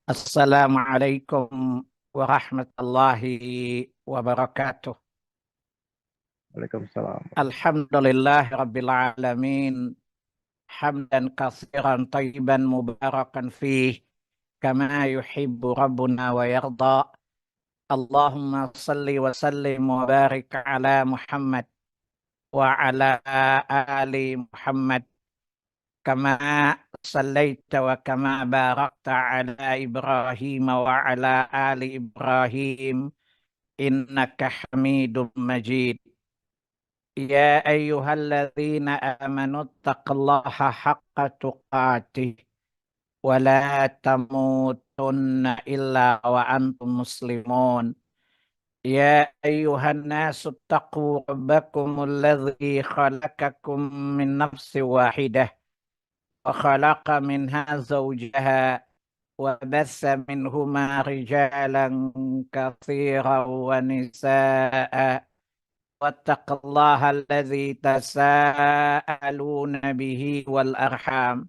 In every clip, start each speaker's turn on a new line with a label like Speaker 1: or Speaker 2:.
Speaker 1: Assalamualaikum warahmatullahi wabarakatuh.
Speaker 2: Waalaikumsalam.
Speaker 1: Alhamdulillah Rabbil Alamin. Hamdan katsiran tayyiban mubarakan fih. Kama yuhibbu Rabbuna wa yarda. Allahumma salli wa sallim wa barik ala Muhammad wa ala ali Muhammad. Kama sallaita wa kama barakta ala Ibrahim wa ala ali Ibrahim. إنك حميد مجيد. يا أيها الذين آمنوا اتقوا الله حق تقاته ولا تموتن إلا وأنتم مسلمون. يا أيها الناس اتقوا ربكم الذي خلقكم من نفس واحدة وخلق منها زوجها وبث منهما رجالا كثيرا ونساء. واتقوا الله الذي تساءلون به والأرحام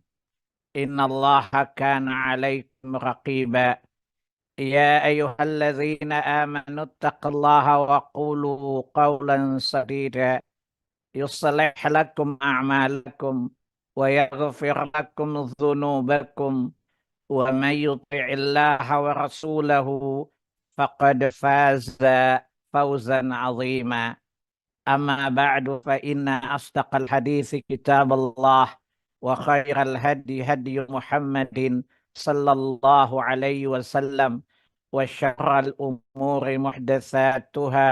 Speaker 1: إن الله كان عليكم رقيبا. يا أيها الذين آمنوا اتقوا الله وقولوا قولا سديدا يصلح لكم أعمالكم ويغفر لكم ذنوبكم ومن يطع الله ورسوله فقد فاز فوزا عظيما. أما بعد فإن أصدق الحديث كتاب الله وخير الهدي هدي محمد صلى الله عليه وسلم وشر الأمور محدثاتها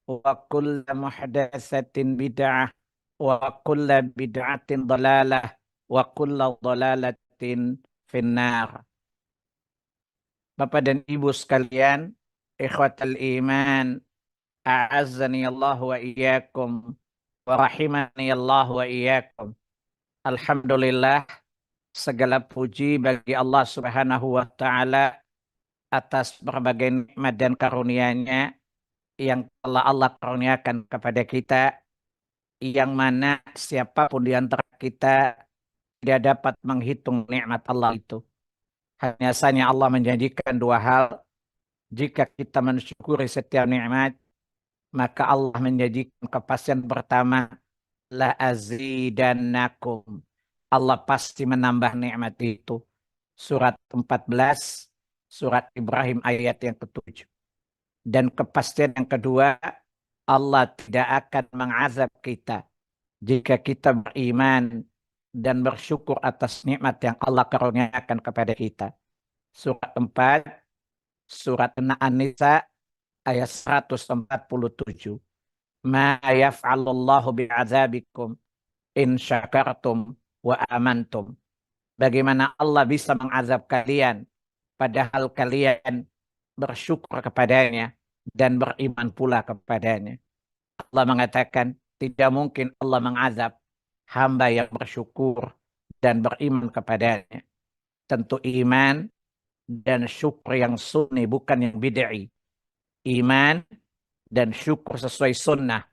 Speaker 1: وكل محدثة بدعة وكل بدعة ضلالة وكل ضلالة في النار. Bapak dan Ibu sekalian, ikhwatal iman, a'azzani Allah wa iyyakum wa rahimani Allah wa iyyakum. Alhamdulillah, segala puji bagi Allah Subhanahu wa taala atas berbagai nikmat dan karunia-Nya yang telah Allah karuniakan kepada kita, yang mana siapapun di antara kita tidak dapat menghitung nikmat Allah itu. Hanya saja Allah menjanjikan dua hal. Jika kita mensyukuri setiap nikmat, maka Allah menjanjikan kepastian pertama, la azidannakum. Allah pasti menambah nikmat itu. Surat 14, surat Ibrahim ayat yang ke-7. Dan kepastian yang kedua, Allah tidak akan mengazab kita jika kita beriman dan bersyukur atas nikmat yang Allah karuniakan kepada kita. Surat 4, surat An-Nisa ayat 147. Ma yaf'alullahu bi'adzabikum in syakartum wa amantum. Bagaimana Allah bisa mengazab kalian padahal kalian bersyukur kepadanya dan beriman pula kepadanya. Allah mengatakan tidak mungkin Allah mengazab hamba yang bersyukur dan beriman kepadanya. Tentu iman dan syukur yang sunni bukan yang bid'i. Iman dan syukur sesuai sunnah,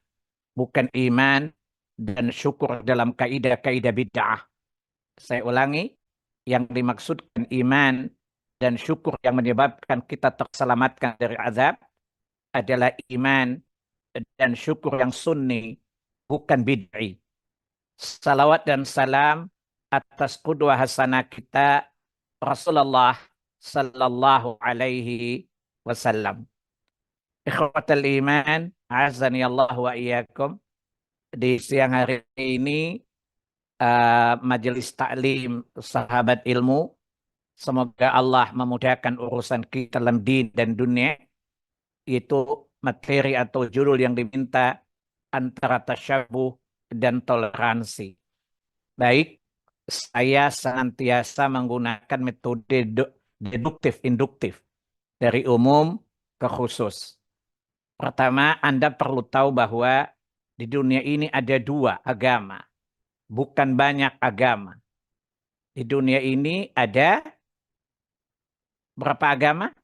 Speaker 1: bukan iman dan syukur dalam kaidah-kaidah bid'ah. Saya ulangi, yang dimaksudkan iman dan syukur yang menyebabkan kita terselamatkan dari azab adalah iman dan syukur yang sunni, bukan bid'i. Salawat dan salam atas qudwah hasanah kita Rasulullah sallallahu alaihi wasallam. Ikhwatal iman, azani Allah wa iyyakum. Di siang hari ini majelis taklim sahabat ilmu, semoga Allah memudahkan urusan kita dalam din dan dunia. Itu materi atau judul yang diminta antara tasyabuh dan toleransi. Baik, saya senantiasa menggunakan metode deduktif-induktif dari umum ke khusus. Pertama, Anda perlu tahu bahwa di dunia ini ada dua agama, bukan banyak agama. Di dunia ini ada berapa agama?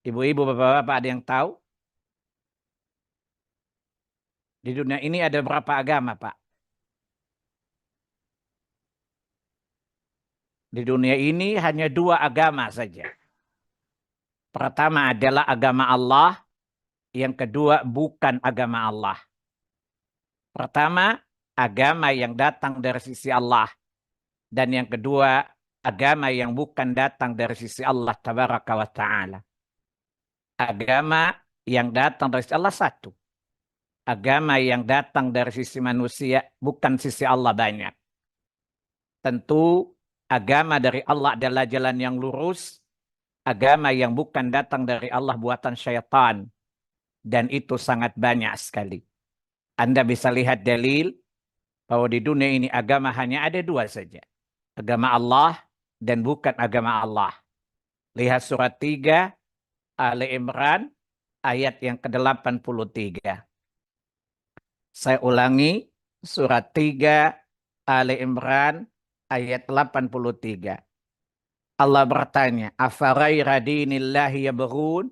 Speaker 1: Ibu-ibu, bapak-bapak, ada yang tahu? Di dunia ini ada berapa agama, Pak? Di dunia ini hanya dua agama saja. Pertama adalah agama Allah, yang kedua bukan agama Allah. Pertama, agama yang datang dari sisi Allah. Dan yang kedua, agama yang bukan datang dari sisi Allah Tabaraka wa Ta'ala. Agama yang datang dari sisi Allah satu. Agama yang datang dari sisi manusia, bukan sisi Allah banyak. Tentu agama dari Allah adalah jalan yang lurus. Agama yang bukan datang dari Allah buatan syaitan. Dan itu sangat banyak sekali. Anda bisa lihat dalil bahwa di dunia ini agama hanya ada dua saja. Agama Allah dan bukan agama Allah. Lihat surat 3 Ali Imran ayat yang ke-83. Saya ulangi surat 3 Ali Imran ayat 83. Allah bertanya, "Afaghaira dinillahi yabghun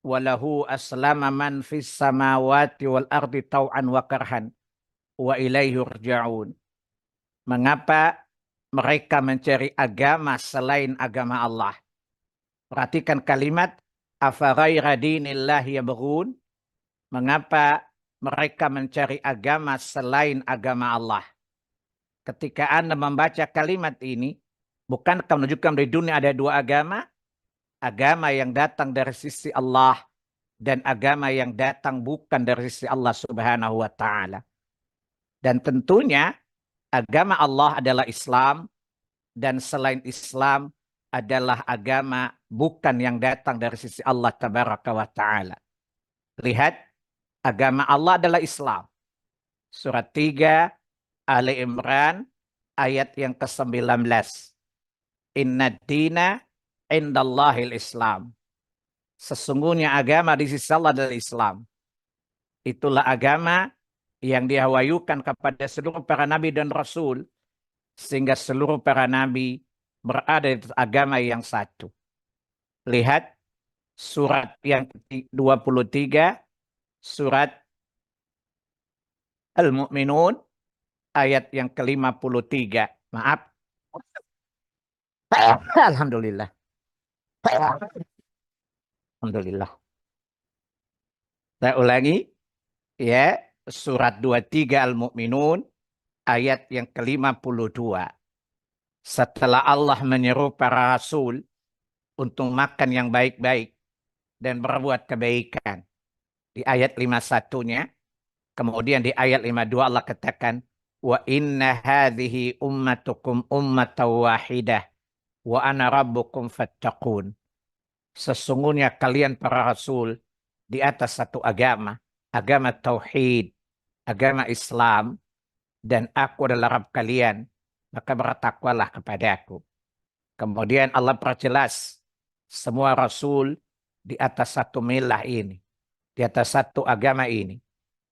Speaker 1: walahu aslama man fis samawati wal ardi tau'an wa karhan wa ilaihi yurja'un." Mengapa mereka mencari agama selain agama Allah? Perhatikan kalimat afaghaira dinillahi yabghun. Mengapa mereka mencari agama selain agama Allah? Ketika Anda membaca kalimat ini, bukankah menunjukkan di dunia ada dua agama? Agama yang datang dari sisi Allah dan agama yang datang bukan dari sisi Allah Subhanahu wa Ta'ala. Dan tentunya agama Allah adalah Islam, dan selain Islam adalah agama bukan yang datang dari sisi Allah Tabaraka wa Ta'ala. Lihat, agama Allah adalah Islam. Surat 3 Ali Imran ayat yang ke-19. Inna dina indallahil Islam. Sesungguhnya agama di sisi Allah adalah Islam. Itulah agama yang diwahyukan kepada seluruh para nabi dan rasul, sehingga seluruh para nabi berada di agama yang satu. Lihat surat yang ke-23, surat Al-Mu'minun, ayat yang ke-53. Maaf. Alhamdulillah. Alhamdulillah. Saya ulangi. Ya, surat 23 Al-Mu'minun, ayat yang ke-52. Setelah Allah menyeru para rasul untuk makan yang baik-baik dan berbuat kebaikan. Di ayat 51-nya, kemudian di ayat 52 Allah katakan, wa inna hadhihi ummatukum ummatan wahidah wa ana rabbukum fattaqun. Sesungguhnya kalian para rasul di atas satu agama, agama tauhid, agama Islam, dan aku adalah Rabb kalian, maka bertakwalah kepada aku. Kemudian Allah perjelas semua rasul di atas satu milah ini, di atas satu agama ini.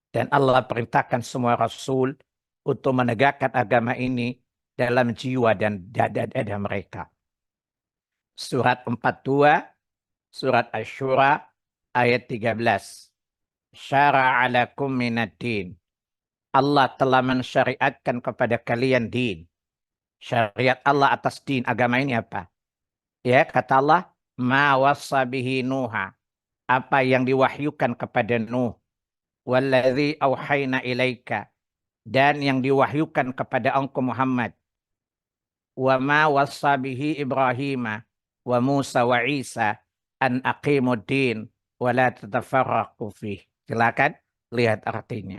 Speaker 1: Dan Allah perintahkan semua rasul untuk menegakkan agama ini dalam jiwa dan dada mereka. Surat 42, surat Asy-Syura ayat 13. Syara'a lakum minad din. Allah telah mensyariatkan kepada kalian din. Syariat Allah atas din, agama ini apa? Ya, kata Allah, ma wassa bihi Nuha. Apa yang diwahyukan kepada Nuh. Walladzi auhayna ilaika. Dan yang diwahyukan kepada engkau Muhammad. Wa ma wassa bihi Ibrahim wa Musa wa Isa an aqimuddin wa la tatafarraqu fih. Silakan lihat artinya.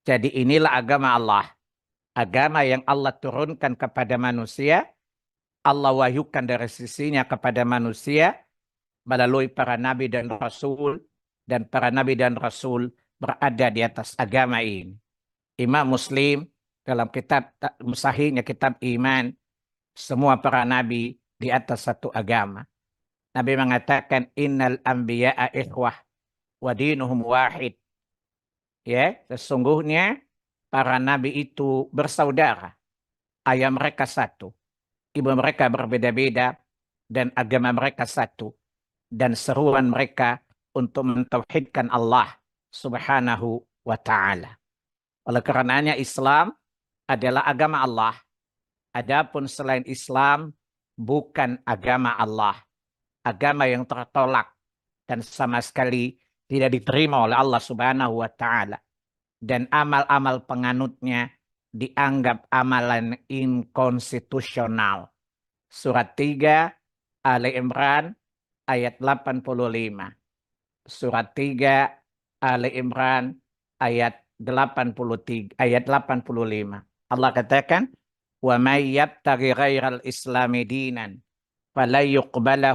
Speaker 1: Jadi inilah agama Allah. Agama yang Allah turunkan kepada manusia, Allah wahyukan dari sisinya kepada manusia melalui para nabi dan rasul, dan para nabi dan rasul berada di atas agama ini. Imam Muslim dalam kitab Sahihnya, kitab iman, semua para nabi di atas satu agama. Nabi mengatakan innal anbiya'a ikhwah wa dinuhum wahid. Ya, sesungguhnya para nabi itu bersaudara. Ayah mereka satu. Ibu mereka berbeda-beda dan agama mereka satu. Dan seruan mereka untuk mentauhidkan Allah Subhanahu wa Ta'ala. Oleh karenanya Islam adalah agama Allah. Adapun selain Islam bukan agama Allah, agama yang tertolak dan sama sekali tidak diterima oleh Allah Subhanahu wa taala, dan amal-amal penganutnya dianggap amalan inkonstitusional. Surat 3 Ali Imran ayat 85. Surat 3 Ali Imran ayat 83 ayat 85. Allah katakan, "Wa may yabtaghi ghairal islami dinan fala yuqbala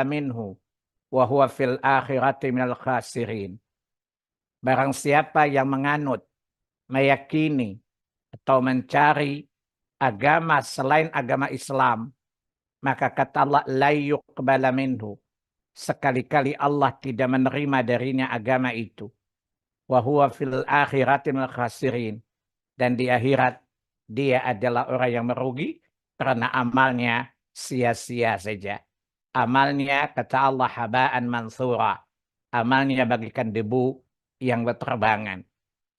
Speaker 1: minhu wa huwa fil akhirati minal khasirin." Barang siapa yang menganut, meyakini atau mencari agama selain agama Islam, maka kata Allah, la yuqbala minhu, sekali-kali Allah tidak menerima darinya agama itu. Wa huwa fil akhirati minal khasirin, dan di akhirat dia adalah orang yang merugi karena amalnya sia-sia saja. Amalnya, kata Allah, haba'an mansura. Amalnya bagikan debu yang berterbangan.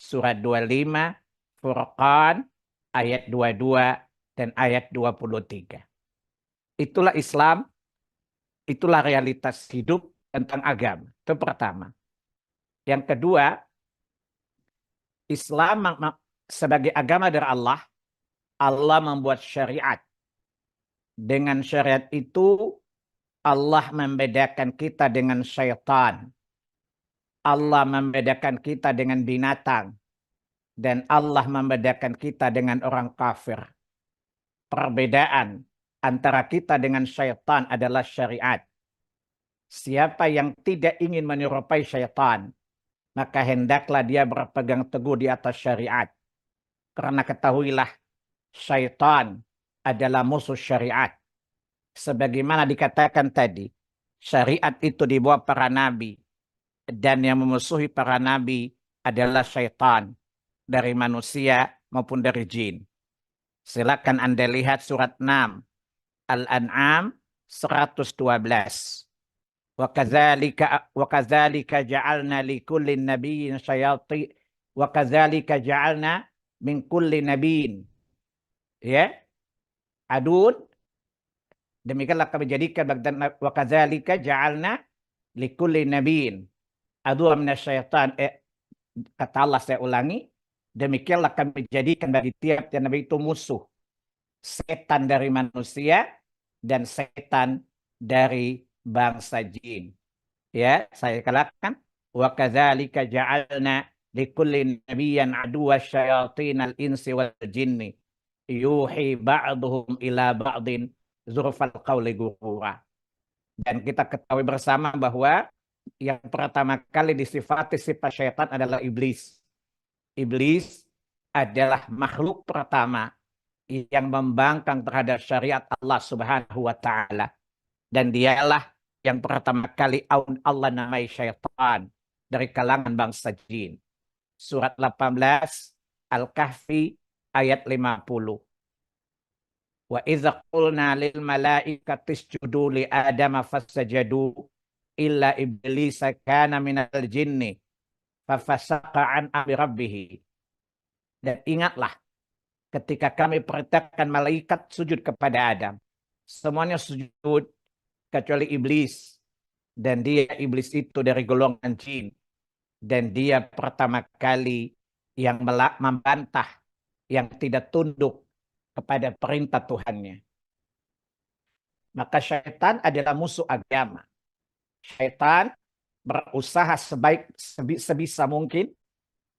Speaker 1: Surat 25, Furqan, ayat 22 dan ayat 23. Itulah Islam, itulah realitas hidup tentang agama. Itu pertama. Yang kedua, Islam sebagai agama dari Allah, Allah membuat syariat. Dengan syariat itu, Allah membedakan kita dengan syaitan. Allah membedakan kita dengan binatang. Dan Allah membedakan kita dengan orang kafir. Perbedaan antara kita dengan syaitan adalah syariat. Siapa yang tidak ingin menyerupai syaitan, maka hendaklah dia berpegang teguh di atas syariat. Karena ketahuilah, syaitan adalah musuh syariat. Sebagaimana dikatakan tadi, syariat itu dibawa para nabi, dan yang memusuhi para nabi adalah syaitan, dari manusia maupun dari jin. Silakan Anda lihat surat 6 Al-An'am 112. وَكَذَلِكَ جَعَلْنَا لِكُلِّ نَبِيٍّ شَيَاطِينَ وَكَذَلِكَ جَعَلْنَا مِنْ كُلِّ نَبِيٍّ, ya, adun, demikianlah kami jadikan وَكَذَلِكَ جَعَلْنَا لِكُلِّ نَبِيٍّ aduan minasyaitan. Kata Allah, saya ulangi, demikianlah kami jadikan bagi tiap-tiap nabi itu musuh, setan dari manusia dan setan dari bangsa jin. Ya, saya katakan, wa kadzalika ja'alna likulli nabiyyin aduwwa syayatinal insi wal jinni yuhi ba'dhum ila ba'din zurfal qawli ghurura. Dan kita ketahui bersama bahwa yang pertama kali disifati sifat syaitan adalah iblis. Iblis adalah makhluk pertama yang membangkang terhadap syariat Allah Subhanahu wa taala. Dan dialah yang pertama kali Allah namai syaitan dari kalangan bangsa jin. Surat 18 Al-Kahfi ayat 50. Wa idza qulna lil malaikati isjudu li adama fasajadu illa iblisa kana minal jinni fafasaqa an amri rabbih. Dan ingatlah ketika kami perintahkan malaikat sujud kepada Adam, semuanya sujud kecuali iblis, dan iblis itu dari golongan jin, dan dia pertama kali yang membantah, yang tidak tunduk kepada perintah Tuhannya. Maka syaitan adalah musuh agama. Syaitan berusaha sebisa mungkin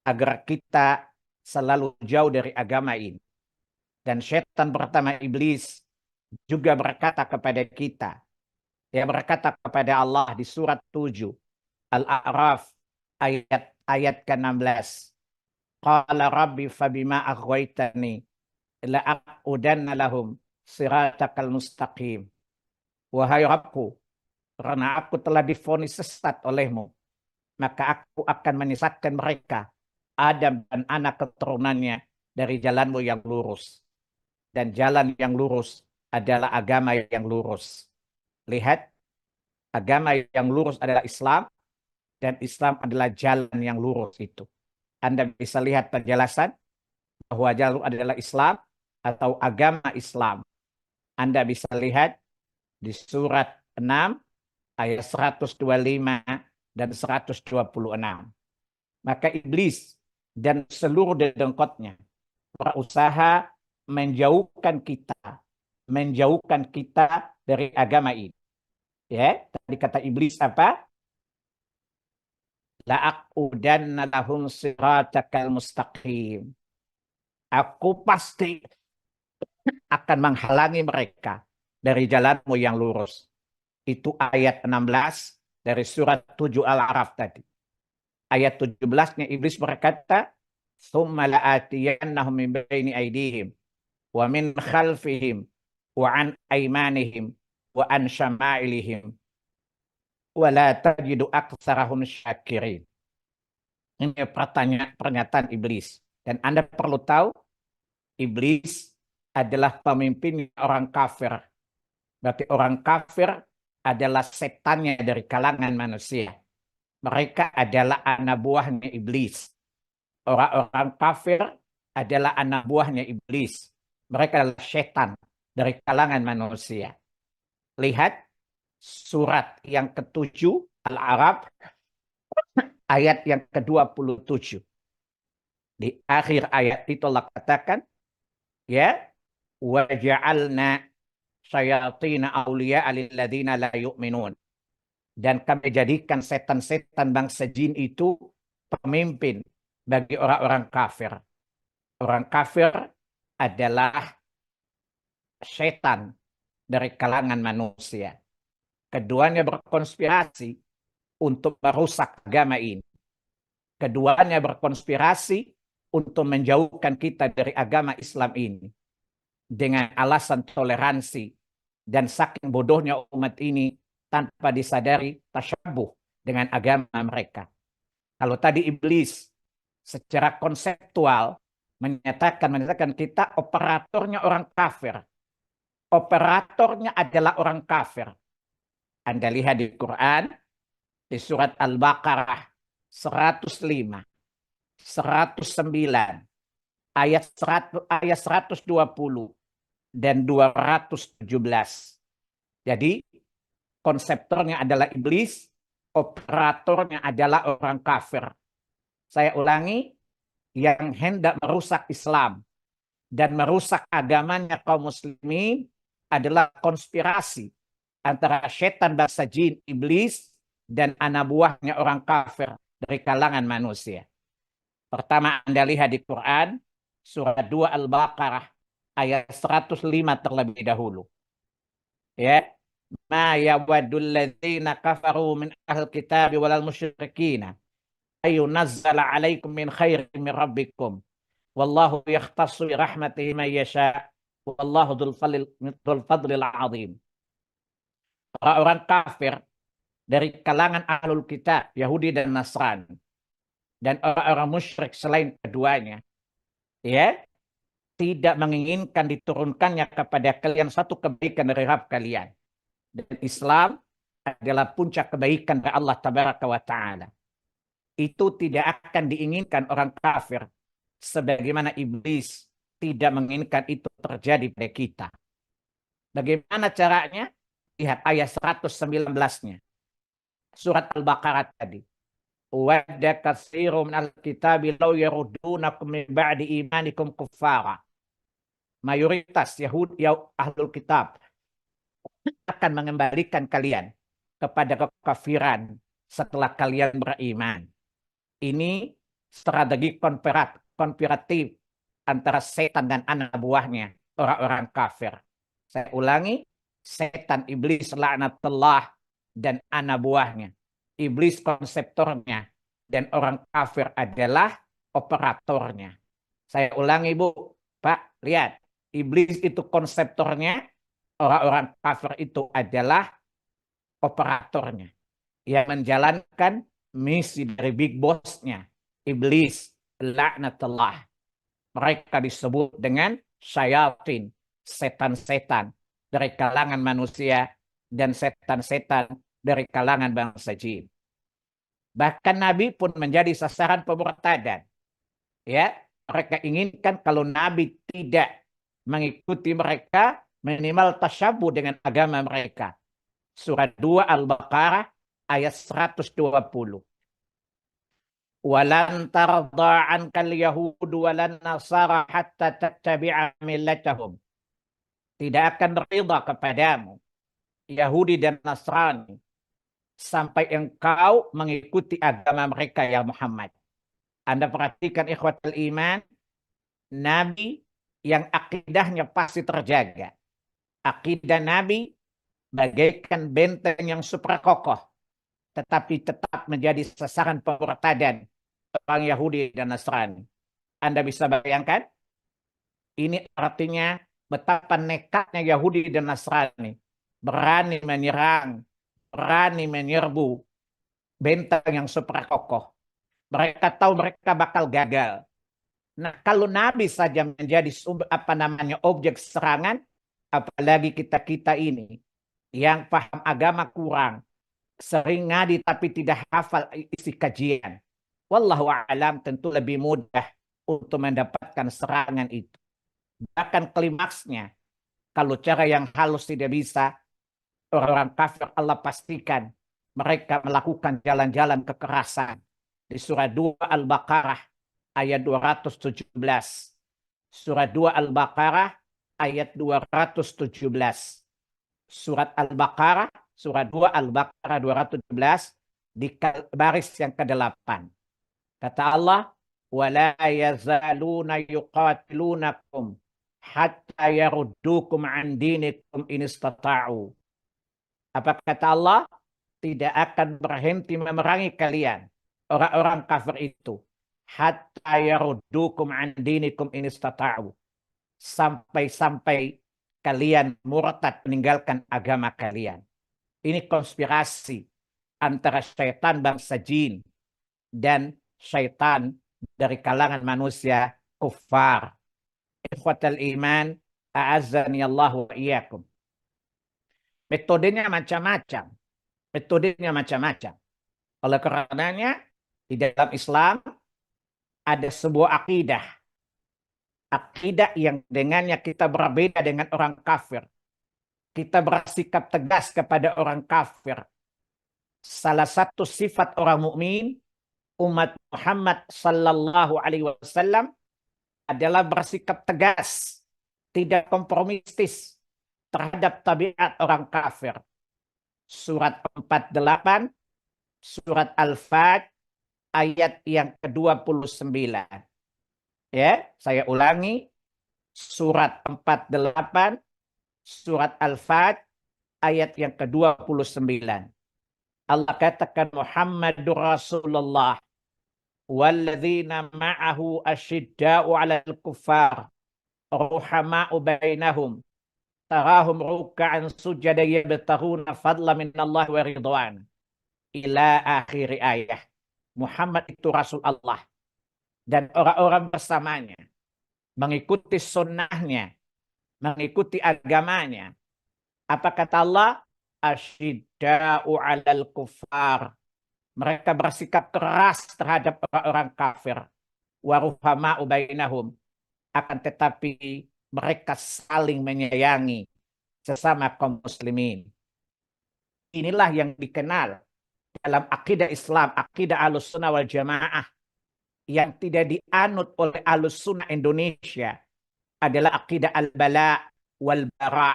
Speaker 1: agar kita selalu jauh dari agama ini. Dan syaitan pertama, iblis, juga berkata kepada kita, dia berkata kepada Allah di surat 7 Al-A'raf ayat ke-16. Qala rabbi fabima aghwaytani la'aqudanna lahum siratakal mustaqim. Wahai Rabbku, karena aku telah divonis sesat olehmu, maka aku akan menyesatkan mereka, Adam dan anak keturunannya, dari jalanmu yang lurus. Dan jalan yang lurus adalah agama yang lurus. Lihat, agama yang lurus adalah Islam, dan Islam adalah jalan yang lurus itu. Anda bisa lihat penjelasan bahwa jalur adalah Islam, atau agama Islam. Anda bisa lihat di surat 6 ayat 125 dan 126. Maka iblis dan seluruh dedengkotnya berusaha menjauhkan kita dari agama ini. Ya, tadi kata iblis apa? La'aqudanna lahum siratakal mustaqim. Aku pasti akan menghalangi mereka dari jalanmu yang lurus. Itu ayat 16 dari surat 7 Al-A'raf tadi. Ayat 17-nya iblis berkata, "Tsumma la'atiyannahum min baini aydihim wa min khalfihim wa an aymanihim wa an syama'ilihim wa la tajidu aktsarahum syakirin." Ini pernyataan iblis. Dan Anda perlu tahu, iblis adalah pemimpin orang kafir. Berarti orang kafir adalah setannya dari kalangan manusia. Mereka adalah anak buahnya iblis. Orang-orang kafir adalah anak buahnya iblis. Mereka adalah setan dari kalangan manusia. Lihat surat yang ke-7 Al-A'raf ayat yang ke-27. Di akhir ayat itu Allah katakan, ya, wa ja'alna syayatina awliya'a lilladzina la yu'minun. Dan kami jadikan setan-setan bangsa jin itu pemimpin bagi orang-orang kafir. Orang kafir adalah setan dari kalangan manusia. Keduanya berkonspirasi untuk merusak agama ini. Keduanya berkonspirasi untuk menjauhkan kita dari agama Islam ini. Dengan alasan toleransi. Dan saking bodohnya umat ini tanpa disadari tasyabuh dengan agama mereka. Kalau tadi iblis secara konseptual menyatakan kita operatornya orang kafir. Operatornya adalah orang kafir. Anda lihat di Quran, di surat Al-Baqarah 105, 109, ayat 120 dan 217. Jadi konseptornya adalah iblis, operatornya adalah orang kafir. Saya ulangi, yang hendak merusak Islam dan merusak agamanya kaum muslimin adalah konspirasi antara setan bangsa jin iblis dan anak buahnya orang kafir dari kalangan manusia. Pertama Anda lihat di Quran surat 2 Al-Baqarah ayat 105 terlebih dahulu. Ya, ma yawaddul ladzina kafaru min ahlil kitab walal musyrikina ayunazzala alaikum min khairin min rabbikum wallahu yakhtassu bi rahmatihi man yasha wallahu dzul fadlil azim. Orang-orang kafir dari kalangan ahlul kitab Yahudi dan Nasrani dan orang-orang musyrik selain keduanya, ya, tidak menginginkan diturunkannya kepada kalian satu kebaikan dari Rabb kalian. Dan Islam adalah puncak kebaikan dari Allah Tabaraka wa Ta'ala. Itu tidak akan diinginkan orang kafir, sebagaimana iblis tidak menginginkan itu terjadi pada kita. Bagaimana caranya? Lihat ayat 119-nya. Surat Al-Baqarah tadi. Wadda katsiru minal kitabi law yarudunakum min ba'di imanikum kuffara. Mayoritas Yahudi ahlul kitab akan mengembalikan kalian kepada kekafiran setelah kalian beriman. Ini strategi konspiratif antara setan dan anak buahnya, orang-orang kafir. Saya ulangi, setan iblis laknatullah dan anak buahnya. Iblis konseptornya dan orang kafir adalah operatornya. Saya ulangi Bu, Pak, lihat. Iblis itu konseptornya, orang-orang kafir itu adalah operatornya. Yang menjalankan misi dari big boss-nya, iblis, laknatullah. Mereka disebut dengan syayatin, setan-setan dari kalangan manusia dan setan-setan dari kalangan bangsa jin. Bahkan Nabi pun menjadi sasaran pemurtadan. Ya, mereka inginkan kalau Nabi tidak mengikuti mereka, minimal tasyabuh dengan agama mereka. Surat 2 Al-Baqarah ayat 120. Walan tarda ankal yahudu walan nasara hatta tattabi'a millatahum. Tidak akan ridha kepadamu Yahudi dan Nasrani sampai engkau mengikuti agama mereka ya Muhammad. Anda perhatikan ikhwatul iman, Nabi yang akidahnya pasti terjaga. Akidah Nabi bagaikan benteng yang super kokoh, tetapi tetap menjadi sasaran pemurtadan orang Yahudi dan Nasrani. Anda bisa bayangkan? Ini artinya betapa nekatnya Yahudi dan Nasrani. Berani menyerang, berani menyerbu benteng yang super kokoh. Mereka tahu mereka bakal gagal. Nah, kalau Nabi saja menjadi objek serangan, apalagi kita-kita ini yang paham agama kurang, sering ngadi tapi tidak hafal isi kajian. Wallahu a'lam, tentu lebih mudah untuk mendapatkan serangan itu. Bahkan klimaksnya, kalau cara yang halus tidak bisa, orang-orang kafir Allah pastikan mereka melakukan jalan-jalan kekerasan. Di surat 2 Al-Baqarah ayat 217. Surat 2 Al-Baqarah ayat 217. Surat Al-Baqarah, surat 2 Al-Baqarah 217 di baris yang ke-8. Kata Allah, وَلَا يَزَالُونَ يُقَاتِلُونَكُمْ حَتَّى يَرُدُّوكُمْ عَنْ دِينِكُمْ إِنِ اسْتَطَاعُوا. Apa kata Allah? Tidak akan berhenti memerangi kalian, orang-orang kafir itu. Hatta yaruddukum an dinikum in istata'u. Sampai-sampai kalian murtad meninggalkan agama kalian. Ini konspirasi antara syaitan bangsa jin dan syaitan dari kalangan manusia kufar. Ikhwatal iman, a'azzani Allah wa iyyakum. Metodenya macam-macam. Oleh karenanya, di dalam Islam ada sebuah akidah. Akidah yang dengannya kita berbeda dengan orang kafir. Kita bersikap tegas kepada orang kafir. Salah satu sifat orang mukmin, umat Muhammad sallallahu alaihi wasallam adalah bersikap tegas, tidak kompromistis terhadap tabiat orang kafir. Surat 48, surat Al-Fat ayat yang ke-29. Ya, saya ulangi. Surat 48, surat Al-Fat ayat yang ke-29. Allah katakan Muhammadur Rasulullah walladzina ma'ahu asyidda'u 'alal kuffar ruhama'u bainahum tarahum ruk'an sujada yabtaghuna fadlan minallah wa ridwan ila akhir ayat. Muhammad itu Rasul Allah dan orang-orang bersamanya mengikuti sunnahnya, mengikuti agamanya. Apa kata Allah? Asyidda'u 'alal kuffar. Mereka bersikap keras terhadap orang-orang kafir. Waruhama'u bainahum. Akan tetapi mereka saling menyayangi sesama kaum muslimin. Inilah yang dikenal dalam akidah Islam, akidah Ahlussunnah wal Jamaah yang tidak dianut oleh Ahlussunnah Indonesia adalah akidah al-bala wal bara.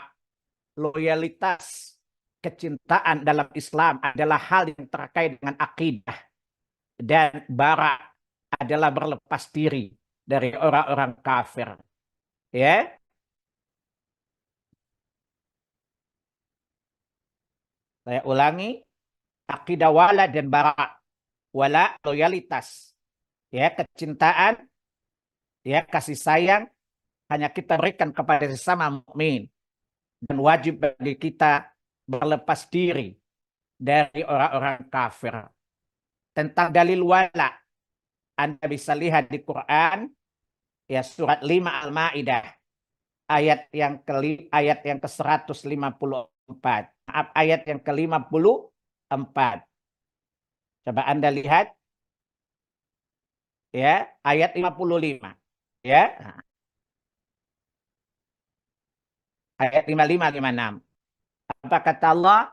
Speaker 1: Loyalitas, kecintaan dalam Islam adalah hal yang terkait dengan akidah, dan bara adalah berlepas diri dari orang-orang kafir. Ya, saya ulangi, akidah wala dan bara. Wala loyalitas, ya kecintaan, ya kasih sayang hanya kita berikan kepada sesama mukmin, dan wajib bagi kita berlepas diri dari orang-orang kafir. Tentang dalil wala, Anda bisa lihat di Quran, ya surat 5 Al-Maidah ayat yang ke-154. Maaf, ayat yang ke-54. Coba Anda lihat, ya, ayat 55. Ya. Ayat 55, 56. Apa kata Allah?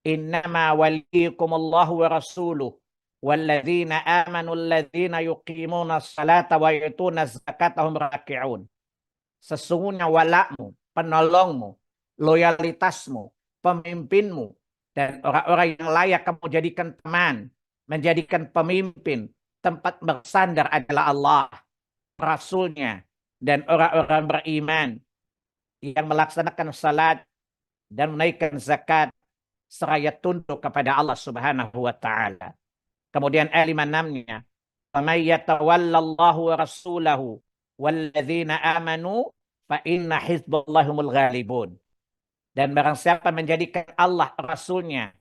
Speaker 1: Innama waliyukumullahu wa rasuluh walladzina amanu alladzina yuqimuna salata wa yutuna zakata hum raki'un. Sesungguhnya walakmu, penolongmu, loyalitasmu, pemimpinmu, dan orang-orang yang layak kamu jadikan teman, menjadikan pemimpin, tempat bersandar adalah Allah, Rasulnya, dan orang-orang beriman yang melaksanakan salat dan menaikkan zakat seraya tunduk kepada Allah Subhanahu wa taala. Kemudian ayat 56-nya, "Faman yatawallallahu wa rasulahu walladzina amanu fa inna hizballahi humul ghalibun." Dan barang siapa menjadikan Allah Rasulnya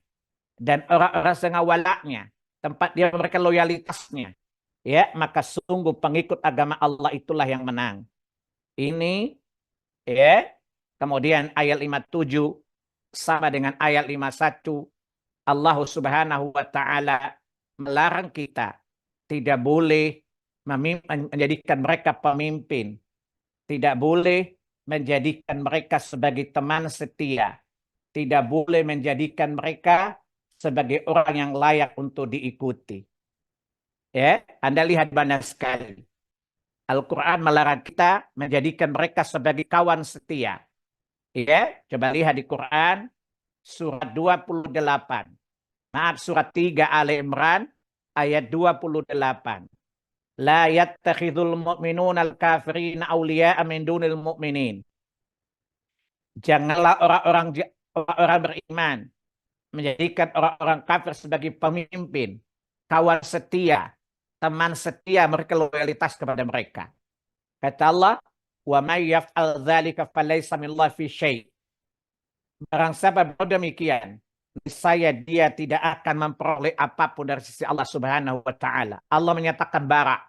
Speaker 1: dan orang-orang sengawalaknya tempat dia mereka loyalitasnya, ya, maka sungguh pengikut agama Allah itulah yang menang. Ini, ya. Kemudian ayat 57 sama dengan ayat 51, Allah Subhanahu wa taala melarang kita tidak boleh menjadikan mereka pemimpin, tidak boleh menjadikan mereka sebagai teman setia, tidak boleh menjadikan mereka sebagai orang yang layak untuk diikuti. Ya, Anda lihat banyak sekali. Al-Quran melarang kita menjadikan mereka sebagai kawan setia. Ya, coba lihat di Quran surat 28. Maaf, surat 3 Ali Imran ayat 28. La yattakhidhul mu'minuna al-kafirina awliya'a min dunil mu'minin. Janganlah orang-orang beriman menjadikan orang-orang kafir sebagai pemimpin, kawan setia, teman setia, mereka loyalitas kepada mereka. Kata Allah, "Wa may yaf'al dzalika falaysa minallahi fi syai'." Barang siapa demikian, saya dia tidak akan memperoleh apapun dari sisi Allah Subhanahu wa taala. Allah menyatakan bara,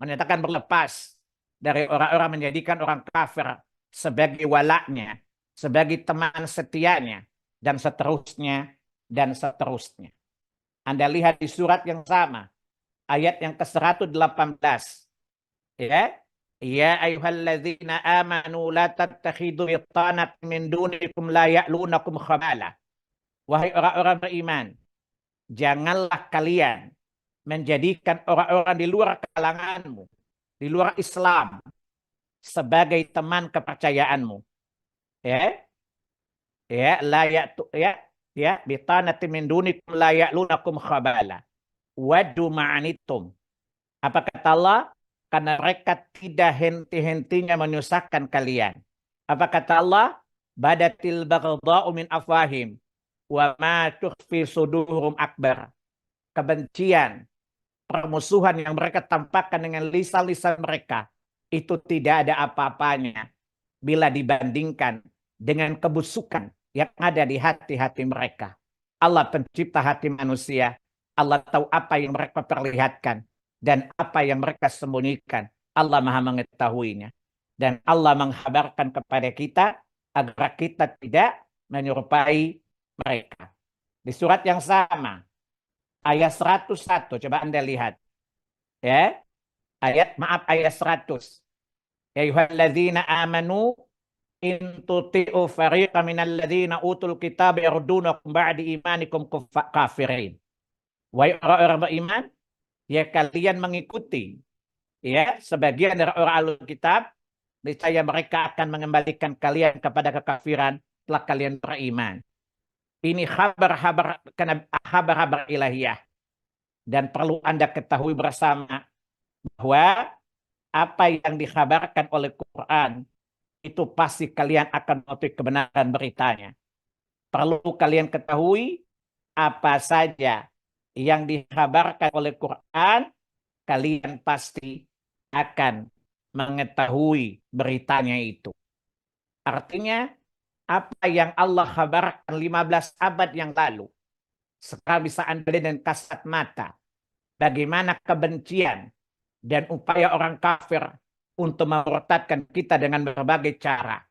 Speaker 1: menyatakan berlepas dari orang-orang menjadikan orang kafir sebagai walaknya, sebagai teman setianya, dan seterusnya, dan seterusnya. Anda lihat di surat yang sama, ayat yang ke-118. Ya, ya ayyuhalladzina amanu la tattakhidhu bitanat min dunikum la ya'lunakum khabala. Wahai orang-orang beriman, janganlah kalian menjadikan orang-orang di luar kalanganmu, di luar Islam, sebagai teman kepercayaanmu. Ya, ya, la ya'tu ya bitanati min dunikum la ya'lunakum khabala. Wadu ma'anitum. Apa kata Allah? Karena mereka tidak henti-hentinya menyusahkan kalian. Apa kata Allah? Badatil baghdha'u min afwahim wa ma tukhfi sudurum akbar. Kebencian, permusuhan yang mereka tampakkan dengan lisan-lisan mereka itu tidak ada apa-apanya bila dibandingkan dengan kebusukan yang ada di hati-hati mereka. Allah pencipta hati manusia. Allah tahu apa yang mereka perlihatkan dan apa yang mereka sembunyikan. Allah Maha mengetahuinya. Dan Allah menghabarkan kepada kita agar kita tidak menyerupai mereka. Di surat yang sama, ayat 101, coba Anda lihat. Ya, ayat 100. Ya ayyuhalladzina amanu in tuti'u fariqan minal ladzina utul kitab yardunakum ba'di imanikum kafirin. Wahai orang-orang beriman, ya kalian mengikuti ya sebagian dari orang Ahlul Kitab, niscaya mereka akan mengembalikan kalian kepada kekafiran setelah kalian beriman. Ini kabar-kabar ilahiyah, dan perlu Anda ketahui bersama bahwa apa yang dikhabarkan oleh Quran itu pasti kalian akan mengetahui kebenaran beritanya. Perlu kalian ketahui apa saja yang dikhabarkan oleh Quran, kalian pasti akan mengetahui beritanya itu. Artinya, apa yang Allah kabarkan 15 abad yang lalu, sekarang bisa Anda lihat dengan kasat mata. Bagaimana kebencian dan upaya orang kafir untuk memurtadkan kita dengan berbagai cara.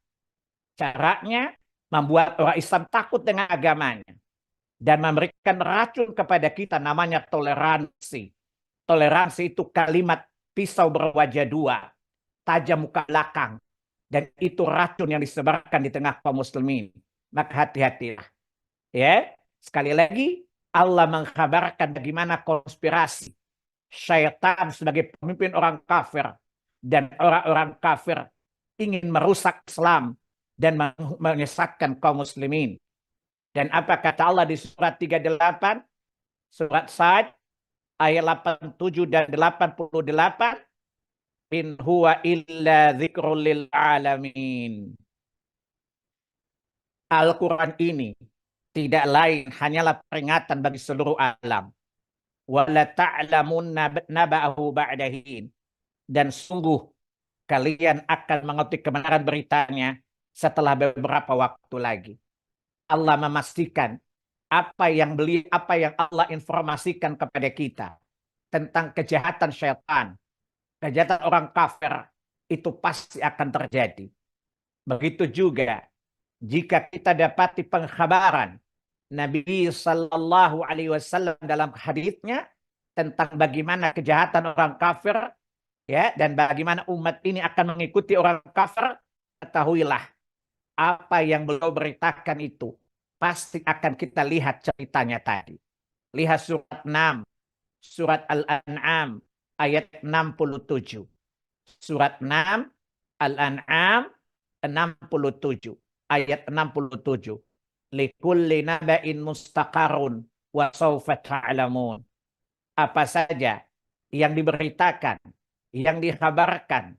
Speaker 1: Caranya membuat orang Islam takut dengan agamanya dan memberikan racun kepada kita namanya toleransi. Toleransi itu kalimat pisau berwajah dua, tajam muka belakang. Dan itu racun yang disebarkan di tengah kaum muslimin. Maka hati-hatilah. Ya, sekali lagi Allah mengkabarkan bagaimana konspirasi syaitan sebagai pemimpin orang kafir dan orang-orang kafir ingin merusak Islam dan menyesatkan kaum muslimin. Dan apa kata Allah di surat 38, surat Sad ayat 87 dan 88, in huwa illa dzikrul lil alamin. Al-Quran ini tidak lain hanyalah peringatan bagi seluruh alam. Wala ta'lamun naba'ahu ba'dahin. Dan sungguh kalian akan mengetahui kebenaran beritanya setelah beberapa waktu lagi. Allah memastikan apa yang Allah informasikan kepada kita tentang kejahatan syaitan, kejahatan orang kafir, itu pasti akan terjadi. Begitu juga jika kita dapati pengkhabaran Nabi Sallallahu Alaihi Wasallam dalam haditsnya tentang bagaimana kejahatan orang kafir, ya, dan bagaimana umat ini akan mengikuti orang kafir, ketahuilah apa yang beliau beritakan itu pasti akan kita lihat ceritanya tadi. Lihat surat 6, surat Al-An'am ayat 67. Surat 6 Al-An'am 67, ayat 67. Likulli naba'in mustaqarun wa sawfa ta'lamun. Apa saja yang diberitakan, yang dikabarkan,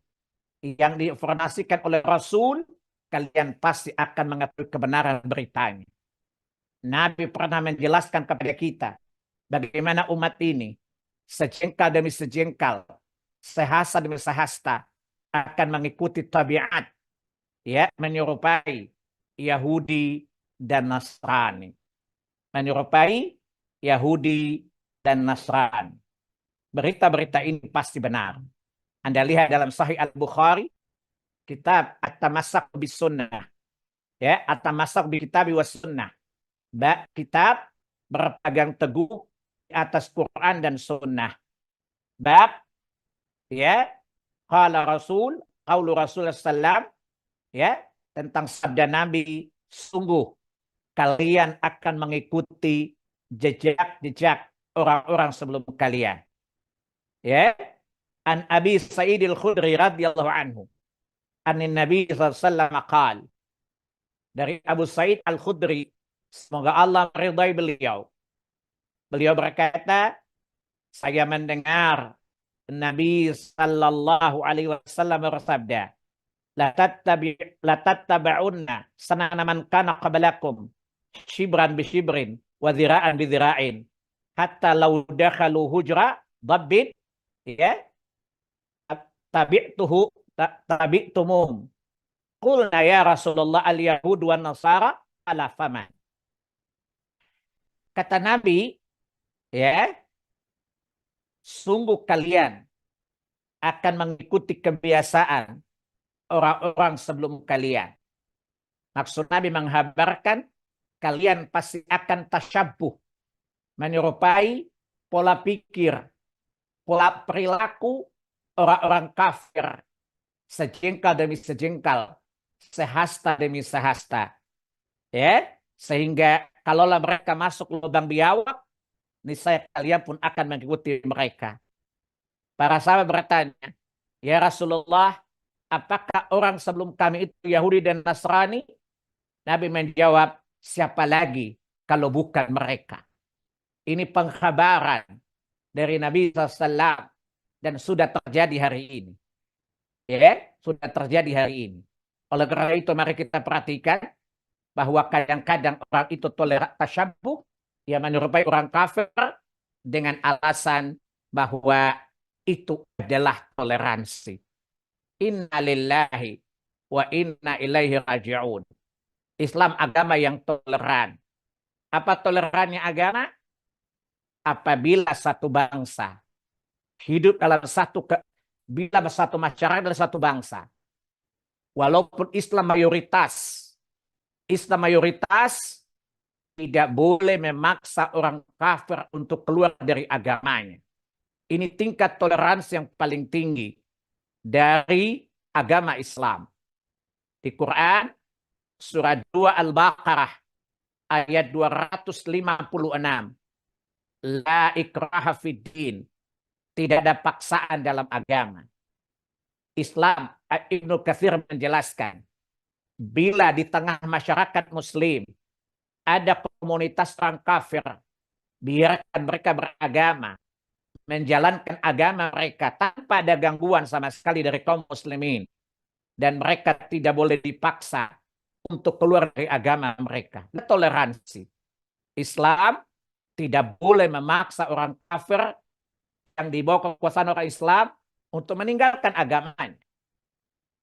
Speaker 1: yang diinformasikan oleh Rasul, kalian pasti akan mengetahui kebenaran beritanya. Nabi pernah menjelaskan kepada kita bagaimana umat ini sejengkal demi sejengkal, sehasta demi sehasta akan mengikuti tabiat, ya, menyerupai Yahudi dan Nasrani. Menyerupai Yahudi dan Nasrani. Berita-berita ini pasti benar. Anda lihat dalam Sahih Al-Bukhari, kitab At-Tamassak bis Sunnah, ya, At-Tamassak bi Kitabi was Sunnah. Kitab berpegang teguh di atas Quran dan Sunnah. Bab, ya, qala Rasul, qaulu Rasulullah sallam, ya, tentang sabda Nabi, sungguh kalian akan mengikuti jejak-jejak orang-orang sebelum kalian. Ya, an Abi Sa'id al-Khudri radhiyallahu anhu, anin Nabi sallallahu alaihi wasallam qaal, dari Abu Sa'id al-Khudri, semoga Allah meridai beliau. Beliau berkata, saya mendengar Nabi sallallahu alaihi wasallam bersabda, la tattaba'unna sanana man kana qablakum shibran bi shibrin wa dhira'an bi dhira'in hatta law dakhalu hujra dabbin, ya, tabi'tumuhum. Qulna ya Rasulullah al-yahud wa nasara ala faman. Kata Nabi, ya, sungguh kalian akan mengikuti kebiasaan orang-orang sebelum kalian. Maksud Nabi menghabarkan kalian pasti akan tasyabbuh, menyerupai pola pikir, pola perilaku orang-orang kafir, sejengkal demi sejengkal, sehasta demi sehasta. Ya, sehingga kalaulah mereka masuk lubang biawak, niscaya kalian pun akan mengikuti mereka. Para sahabat bertanya, ya Rasulullah, apakah orang sebelum kami itu Yahudi dan Nasrani? Nabi menjawab, siapa lagi kalau bukan mereka? Ini pengkhabaran dari Nabi SAW dan sudah terjadi hari ini. Ya, sudah terjadi hari ini. Oleh karena itu mari kita perhatikan bahwa kadang-kadang orang itu tasyabbuh, ya, menyerupai orang kafir dengan alasan bahwa itu adalah toleransi. Inna lillahi wa inna ilaihi raji'un. Islam agama yang toleran. Apa tolerannya agama? Apabila satu bangsa hidup dalam bila satu masyarakat dalam satu bangsa, walaupun Islam mayoritas tidak boleh memaksa orang kafir untuk keluar dari agamanya. Ini tingkat toleransi yang paling tinggi dari agama Islam. Di Quran, surat 2 Al-Baqarah, ayat 256. La ikraha fid din. Tidak ada paksaan dalam agama. Islam, Ibnu Katsir menjelaskan, bila di tengah masyarakat muslim ada komunitas orang kafir, biarkan mereka beragama, menjalankan agama mereka tanpa ada gangguan sama sekali dari kaum muslimin. Dan mereka tidak boleh dipaksa untuk keluar dari agama mereka. Toleransi. Islam tidak boleh memaksa orang kafir yang dibawa kekuasaan orang Islam untuk meninggalkan agamanya.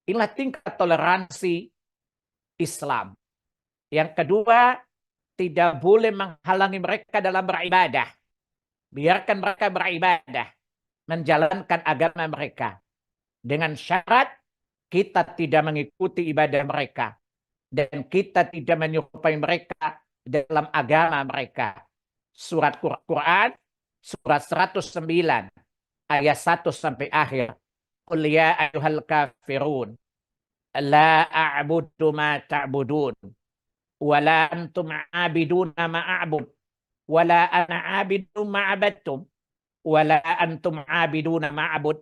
Speaker 1: Inilah tingkat toleransi Islam. Yang kedua, tidak boleh menghalangi mereka dalam beribadah. Biarkan mereka beribadah, menjalankan agama mereka. Dengan syarat kita tidak mengikuti ibadah mereka. Dan kita tidak menyerupai mereka dalam agama mereka. Surat Quran, surat 109, ayat 1 sampai akhir. Qul ya ayyuhal kafirun, la a'budu ma ta'budun, wa la antum a'abiduna ma a'bud, wa la ana a'bidu ma abadtum, wa la antum a'abiduna ma a'bud,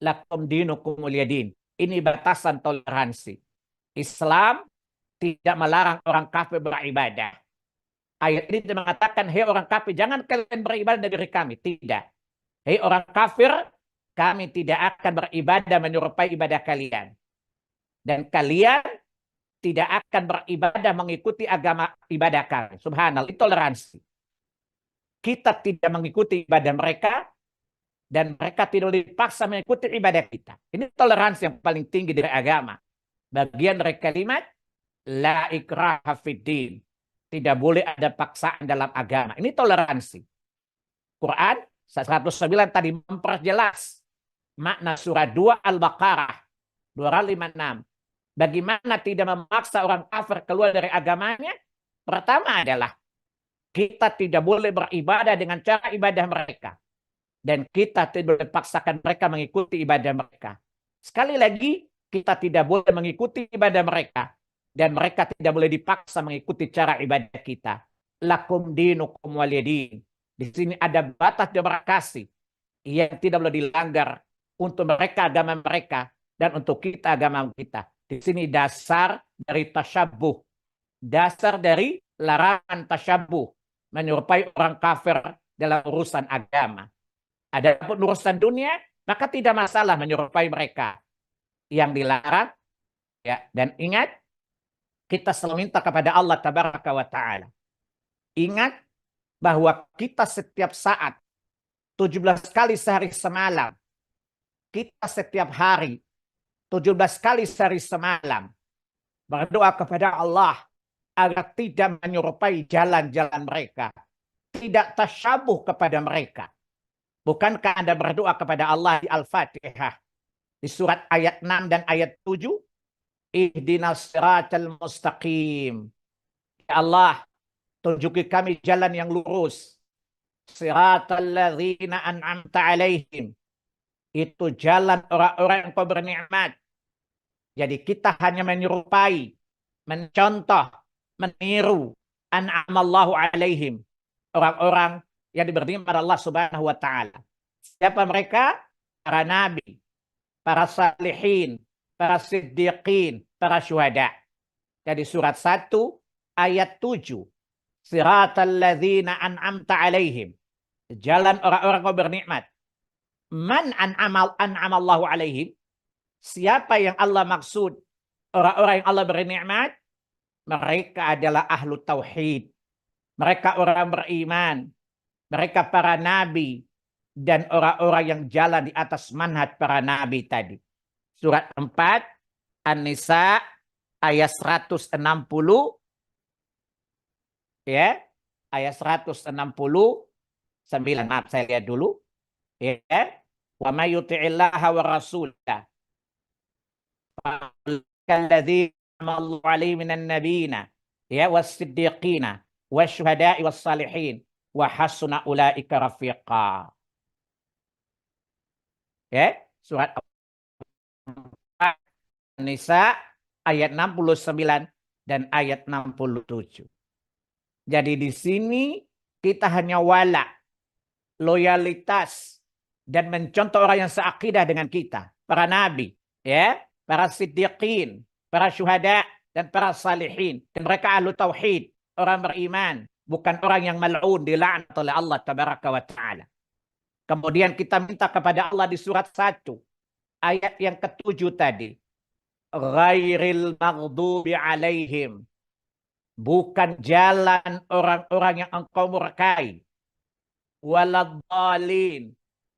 Speaker 1: lakum dinukum waliyadin. Ini batasan toleransi. Islam tidak melarang orang kafir beribadah. Ayat ini tidak mengatakan, hei orang kafir, jangan kalian beribadah negeri kami. Tidak. Hei orang kafir, kami tidak akan beribadah menyerupai ibadah kalian. Dan kalian tidak akan beribadah mengikuti agama ibadah kami. Subhanallah, itu toleransi. Kita tidak mengikuti ibadah mereka, dan mereka tidak dipaksa mengikuti ibadah kita. Ini toleransi yang paling tinggi dari agama. Bagian dari kalimat, la ikraha fid din. Tidak boleh ada paksaan dalam agama. Ini toleransi. Quran 109 tadi memperjelas makna surah 2 Al-Baqarah 256. Bagaimana tidak memaksa orang kafir keluar dari agamanya? Pertama adalah kita tidak boleh beribadah dengan cara ibadah mereka. Dan kita tidak boleh paksakan mereka mengikuti ibadah mereka. Sekali lagi, kita tidak boleh mengikuti ibadah mereka. Dan mereka tidak boleh dipaksa mengikuti cara ibadah kita. Lakum dinukum waliyadin. Di sini ada batas demarkasi yang tidak boleh dilanggar untuk mereka agama mereka dan untuk kita agama kita. Di sini dasar dari tasyabuh. Dasar dari larangan tasyabuh. Menyerupai orang kafir dalam urusan agama. Ada pun urusan dunia, maka tidak masalah menyerupai mereka. Yang dilarang, ya. Dan ingat, kita selalu minta kepada Allah Tabaraka wa Ta'ala. Ingat bahwa kita setiap saat, 17 kali sehari semalam, kita setiap hari, 17 kali sehari semalam, berdoa kepada Allah agar tidak menyerupai jalan-jalan mereka. Tidak tasyabuh kepada mereka. Bukankah Anda berdoa kepada Allah di Al-Fatihah? Di surat ayat 6 dan ayat 7. Ihdinas siratal mustaqim. Ya Allah, tunjuki kami jalan yang lurus. Siratal ladzina an'amta alaihim. Itu jalan orang-orang yang kau bernikmat. Jadi kita hanya menyerupai, mencontoh, meniru an'amallahu alaihim. Orang-orang yang diberi nikmat Allah Subhanahu wa Ta'ala. Siapa mereka? Para nabi, para salihin, para siddiqin, para syuhada. Jadi surat 1 ayat 7. Siratal ladzina an'amta alaihim. Jalan orang-orang yang bernikmat. Man an'amallahu alaihim? Siapa yang Allah maksud? Orang-orang yang Allah beri nikmat? Mereka adalah ahlu tauhid. Mereka orang beriman. Mereka para nabi dan orang-orang yang jalan di atas manhaj para nabi tadi. Surat 4 An-Nisa ayat 160 ya. Ayat 169. Maaf, saya lihat dulu. Ya. Wa may yuti'illaha wa rasulah fa'alladzi amallahu alaihi minan nabiyina ya was-siddiqina wasyuhada'i was-salihin wa hasuna ulaika rafiqa. Ya, surat Nisa ayat 69 dan ayat 67. Jadi di sini kita hanya wala, loyalitas, dan mencontoh orang yang seakidah dengan kita. Para nabi, ya, para siddiqin, para syuhada, dan para salihin. Dan mereka ahlu tauhid, orang beriman. Bukan orang yang mal'un, dilaknat oleh Allah tabaraka wa ta'ala. Kemudian kita minta kepada Allah di surat 1, ayat yang ke-7 tadi. Ghairil maghdubi alaihim. Bukan jalan orang-orang yang engkau murkai. Waladhalin.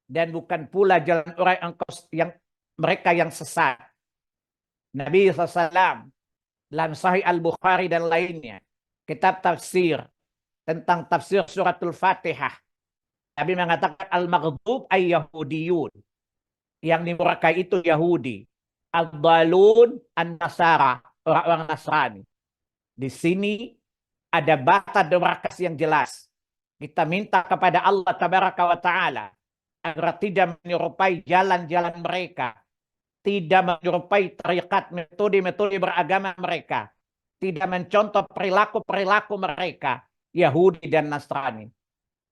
Speaker 1: Dan bukan pula jalan orang yang mereka yang sesat. Nabi SAW dalam Sahih Al-Bukhari dan lainnya, kitab tafsir tentang tafsir suratul Fatihah, Nabi mengatakan al-maghdub ay yahudiyun. Yang dimurkai itu Yahudi. Ad-dalun an-nasara, orang-orang Nasrani. Di sini ada batas demokrasi yang jelas. Kita minta kepada Allah tabaraka wa ta'ala agar tidak menyerupai jalan-jalan mereka, tidak menyerupai tarikat, metode-metode beragama mereka, tidak mencontoh perilaku-perilaku mereka, Yahudi dan Nasrani.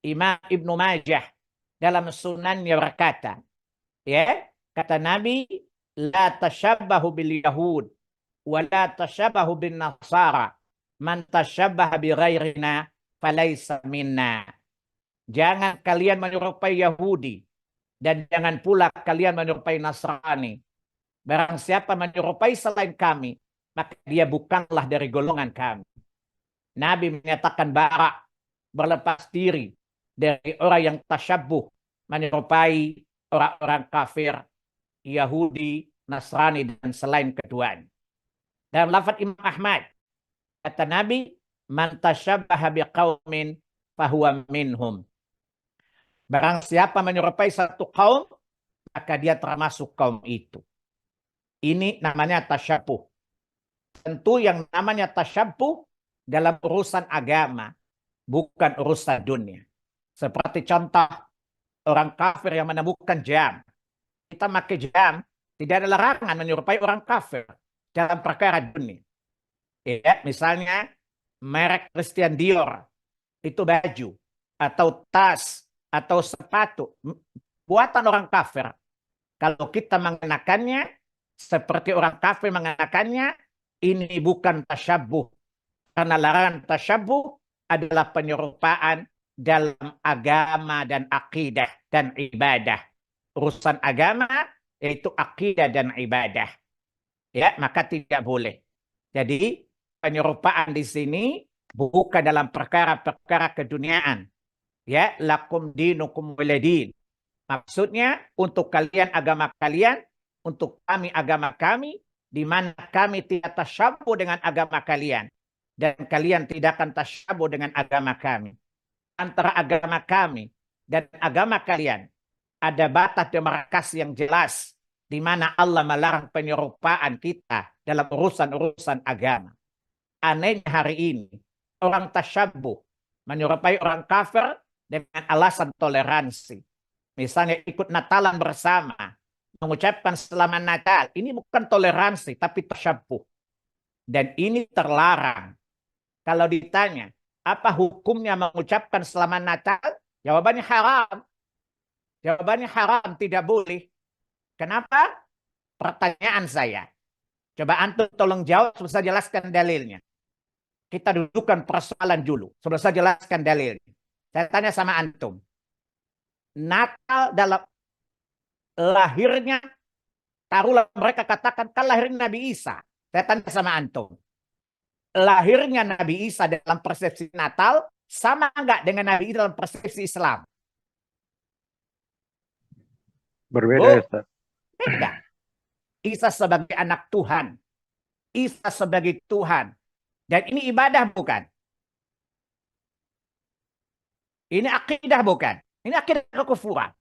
Speaker 1: Imam Ibnu Majah dalam sunannya berkata, ya, kata Nabi, la tashabbahu bil Yahud wa la tashabbahu bin Nasara. Man tashabbaha bi ghairina falaysa minna. Jangan kalian menyerupai Yahudi dan jangan pula kalian menyerupai Nasrani. Barang siapa menyerupai selain kami, maka dia bukanlah dari golongan kami. Nabi menyatakan bara, berlepas diri dari orang yang tasyabbuh, menyerupai orang-orang kafir, Yahudi, Nasrani, dan selain keduanya. Dalam lafaz Imam Ahmad, kata Nabi, man tasyabbaha biqaumin fahuwa minhum. Barang siapa menyerupai satu kaum, maka dia termasuk kaum itu. Ini namanya tasyabbuh. Tentu yang namanya tasyabbuh dalam urusan agama, bukan urusan dunia. Seperti contoh orang kafir yang menemukan jam. Kita pakai jam, tidak ada larangan menyerupai orang kafir dalam perkara dunia. Ya, misalnya merek Christian Dior itu baju atau tas atau sepatu buatan orang kafir. Kalau kita mengenakannya seperti orang kafir mengenakannya, ini bukan tasyabbuh. Karena larangan tasyabbuh adalah penyerupaan dalam agama dan akidah dan ibadah. Urusan agama yaitu akidah dan ibadah. Ya, maka tidak boleh. Jadi penyerupaan di sini bukan dalam perkara-perkara keduniaan. Ya, lakum dinukum waladin. Maksudnya untuk kalian agama kalian, untuk kami agama kami, di mana kami tidak tasyabbuh dengan agama kalian dan kalian tidak akan tasyabbuh dengan agama kami. Antara agama kami dan agama kalian ada batas demarkasi yang jelas di mana Allah melarang penyerupaan kita dalam urusan-urusan agama. Anehnya hari ini orang tasyabbuh menyerupai orang kafir dengan alasan toleransi. Misalnya ikut Natalan bersama, mengucapkan selamat Natal. Ini bukan toleransi, tapi tasyabbuh. Dan ini terlarang. Kalau ditanya, apa hukumnya mengucapkan selamat Natal? Jawabannya haram. Jawabannya haram, tidak boleh. Kenapa? Pertanyaan saya. Coba antum tolong jawab, sebelum saya jelaskan dalilnya. Kita dudukkan persoalan dulu, sebelum saya jelaskan dalilnya. Saya tanya sama antum. Natal dalam lahirnya, taruhlah mereka katakan kan lahirnya Nabi Isa. Saya tanya sama antum. Lahirnya Nabi Isa dalam persepsi Natal sama enggak dengan Nabi Isa dalam persepsi Islam?
Speaker 2: Berbeda, Ustaz.
Speaker 1: Beda. Isa sebagai anak Tuhan. Isa sebagai Tuhan. Dan ini ibadah bukan? Ini akidah bukan? Ini akidah kekufuran.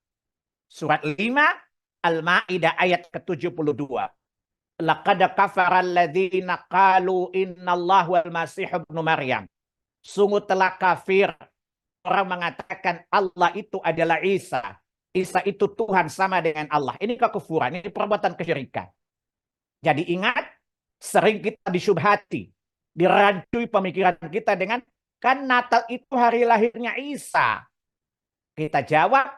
Speaker 1: Surat 5 Al-Ma'idah ayat ke-72. Laqad kafara alladzina qalu innallahu wal masih ibnu Maryam. Sungguh telah kafir orang mengatakan Allah itu adalah Isa. Isa itu Tuhan sama dengan Allah. Ini kekufuran, ini perbuatan kesyirikan. Jadi ingat, Sering kita disyubhati, dirancui pemikiran kita dengan, kan Natal itu hari lahirnya Isa. Kita jawab,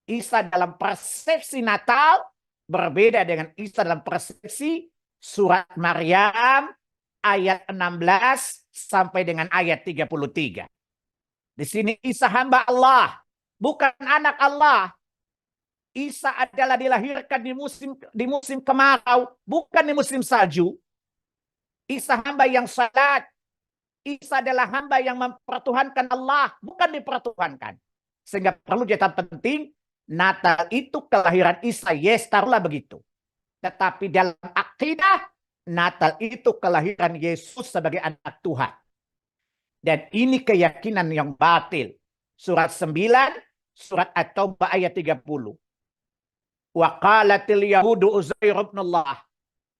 Speaker 1: Isa dalam persepsi Natal berbeda dengan Isa dalam persepsi surat Maryam ayat 16 sampai dengan ayat 33. Di sini Isa hamba Allah, bukan anak Allah. Isa adalah dilahirkan di musim kemarau, bukan di musim salju. Isa hamba yang salat. Isa adalah hamba yang mempertuhankan Allah, bukan dipertuhankan. Sehingga perlu catatan penting, Natal itu kelahiran Isa, yes, taruhlah begitu. Tetapi dalam akidah, Natal itu kelahiran Yesus sebagai anak Tuhan. Dan ini keyakinan yang batil. Surat 9, surat At-Taubah ayat 30. Wa qalatil yahudu Uzair ibn Allah.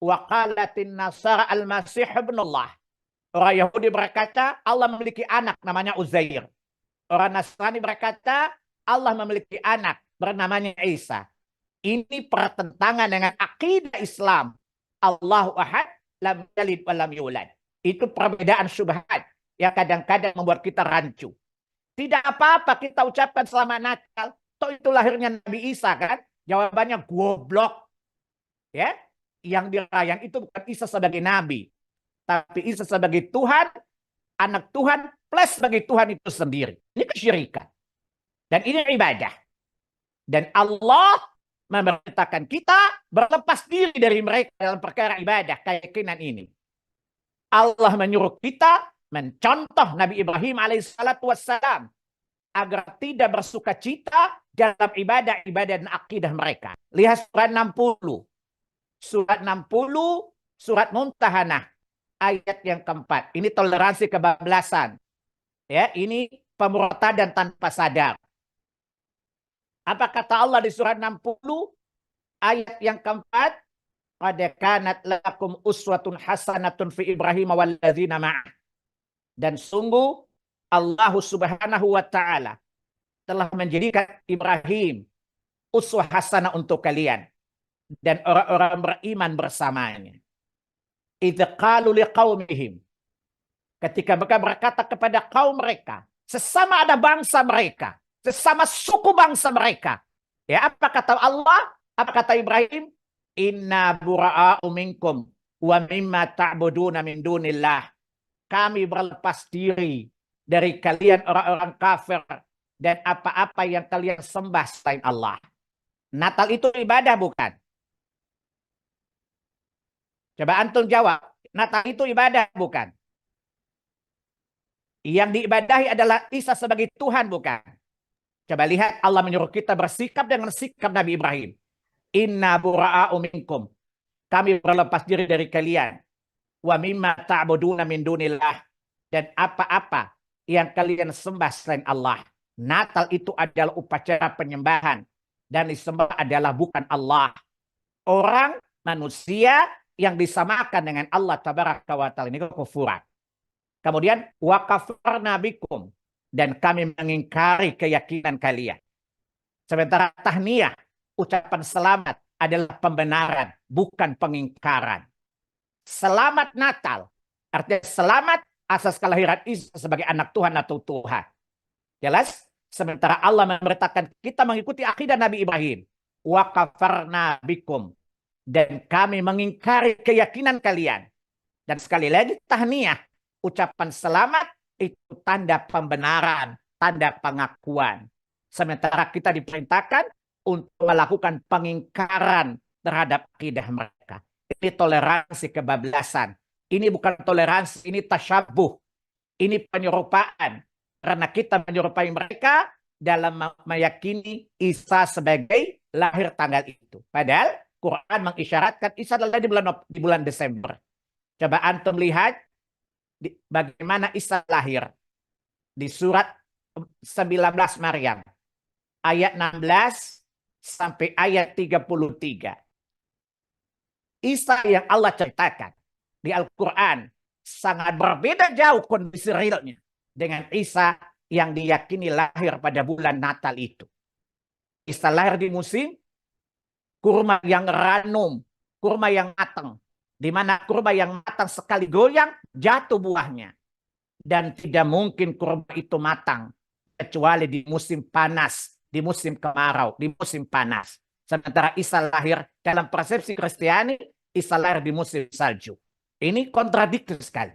Speaker 1: Wa qalatin nasara al-Masih ibn Allah. Orang Yahudi berkata Allah memiliki anak namanya Uzair. Orang Nasrani berkata Allah memiliki anak bernamanya Isa. Ini pertentangan dengan akidah Islam. Allahu Ahad, lam yalid wa lam yulad. Itu perbedaan syubhat yang kadang-kadang membuat kita rancu. Tidak apa-apa kita ucapkan selamat Natal. Toh itu lahirnya Nabi Isa kan? Jawabannya goblok. Ya, yang dirayang itu bukan Isa sebagai nabi, tapi Isa sebagai Tuhan, anak Tuhan plus sebagai Tuhan itu sendiri. Ini kesyirikan. Dan ini ibadah. Dan Allah memerintahkan kita berlepas diri dari mereka dalam perkara ibadah keyakinan ini. Allah menyuruh kita mencontoh Nabi Ibrahim alaihissalatu wassalam agar tidak bersuka cita dalam ibadah-ibadah dan akidah mereka. Lihat surat 60. Surat 60, surat Mumtahanah, ayat yang keempat. Ini toleransi kebablasan. Ya, ini pemurtadan tanpa sadar. Apa kata Allah di surat 60, ayat yang keempat? Qad kanat lakum uswatun hasanatun fi Ibrahim walladzina ma'ah. Dan sungguh Allah Subhanahu wa taala telah menjadikan Ibrahim uswah hasanah untuk kalian dan orang-orang beriman bersamanya. Idz qalu liqaumihim, ketika mereka berkata kepada kaum mereka, sesama ada bangsa mereka, sesama suku bangsa mereka. Ya, apa kata Allah? Apa kata Ibrahim? Inna bura'a'u minkum wa mimma ta'buduna min dunillah. Kami berlepas diri dari kalian orang-orang kafir dan apa-apa yang kalian sembah selain Allah. Natal itu ibadah bukan? Coba antum jawab. Natal itu ibadah bukan? Yang diibadahi adalah Isa sebagai Tuhan bukan? Coba lihat Allah menyuruh kita bersikap dengan sikap Nabi Ibrahim. Inna bura'a'u minkum. Kami berlepas diri dari kalian. Wa mimma ta'buduna min dunillah. Dan apa-apa yang kalian sembah selain Allah. Natal itu adalah upacara penyembahan. Dan disembah adalah bukan Allah. Orang, manusia yang disamakan dengan Allah tabaraka wa ta'ala. Ini kekufuran. Kemudian, wa kafarna bikum. Dan kami mengingkari keyakinan kalian. Sementara tahniyah, ucapan selamat adalah pembenaran, bukan pengingkaran. Selamat Natal, artinya selamat asas kelahiran Isa sebagai anak Tuhan atau Tuhan. Jelas? Sementara Allah memerintahkan kita mengikuti akidah Nabi Ibrahim. Wa kafarna bikum. Dan kami mengingkari keyakinan kalian. Dan sekali lagi tahniyah, ucapan selamat itu tanda pembenaran, tanda pengakuan. Sementara kita diperintahkan untuk melakukan pengingkaran terhadap akidah mereka. Ini toleransi kebablasan. Ini bukan toleransi, ini tasyabuh. Ini penyerupaan. Karena kita menyerupai mereka dalam meyakini Isa sebagai lahir tanggal itu. Padahal Quran mengisyaratkan Isa adalah di bulan Desember. Coba antum lihat bagaimana Isa lahir. Di surat 19 Maryam. Ayat 16 sampai ayat 33. Isa yang Allah ceritakan di Al-Quran sangat berbeda jauh kondisi realnya dengan Isa yang diyakini lahir pada bulan Natal itu. Isa lahir di musim kurma yang ranum, kurma yang matang. di mana kurma yang matang sekali goyang jatuh buahnya, dan tidak mungkin kurma itu matang kecuali di musim panas, di musim kemarau, di musim panas. Sementara Isa lahir dalam persepsi Kristiani, Isa lahir di musim salju. Ini kontradiktif sekali.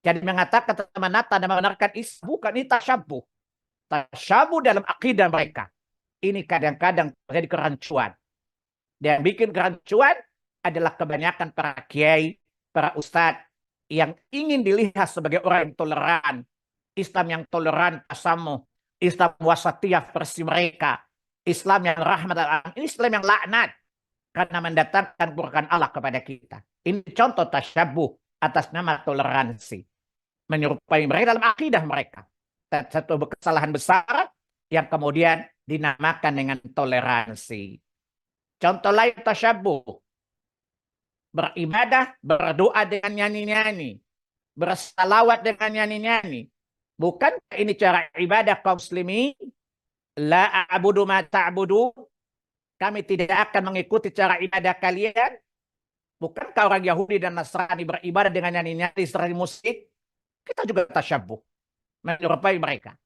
Speaker 1: Jadi mengatakan teman Nata dan membenarkan Isa bukan ini tasyabuh. Tasyabuh dalam akidah mereka. Ini kadang-kadang terjadi kerancuan. Dan bikin kerancuan adalah kebanyakan para kiai, para ustadz yang ingin dilihat sebagai orang yang toleran. Islam yang toleran, tasamuh. Islam wasatiyah versi mereka. Islam yang rahmat al-alamin. Ini Islam yang laknat. Karena mendatangkan keburukan Allah kepada kita. Ini contoh tasyabuh atas nama toleransi. Menyerupai mereka dalam akidah mereka. Satu kesalahan besar yang kemudian dinamakan dengan toleransi. Contoh lain tasyabuh. Beribadah, berdoa dengan nyanyi-nyanyi. Bersalawat dengan nyanyi-nyanyi. Bukan ini cara ibadah kaum muslimin? La a'budu ma ta'budu. Kami tidak akan mengikuti cara ibadah kalian. Bukankah orang Yahudi dan Nasrani beribadah dengan nyanyi-nyanyi serta musik? Kita juga tasyabuh. Menyerupai mereka.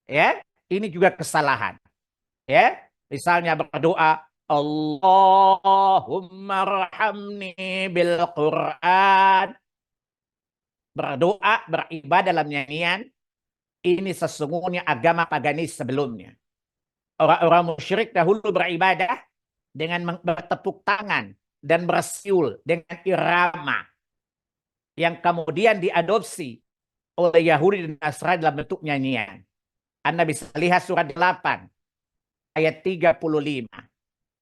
Speaker 1: Ya, ini juga kesalahan. Ya, misalnya berdoa, Allahumma rahamni bil Quran. Berdoa, beribadah dalam nyanyian, ini sesungguhnya agama paganis sebelumnya. Orang-orang musyrik dahulu beribadah dengan bertepuk tangan dan bersiul dengan irama yang kemudian diadopsi oleh Yahudi dan Nasrani dalam bentuk nyanyian. Anda bisa lihat surat 8 ayat 35.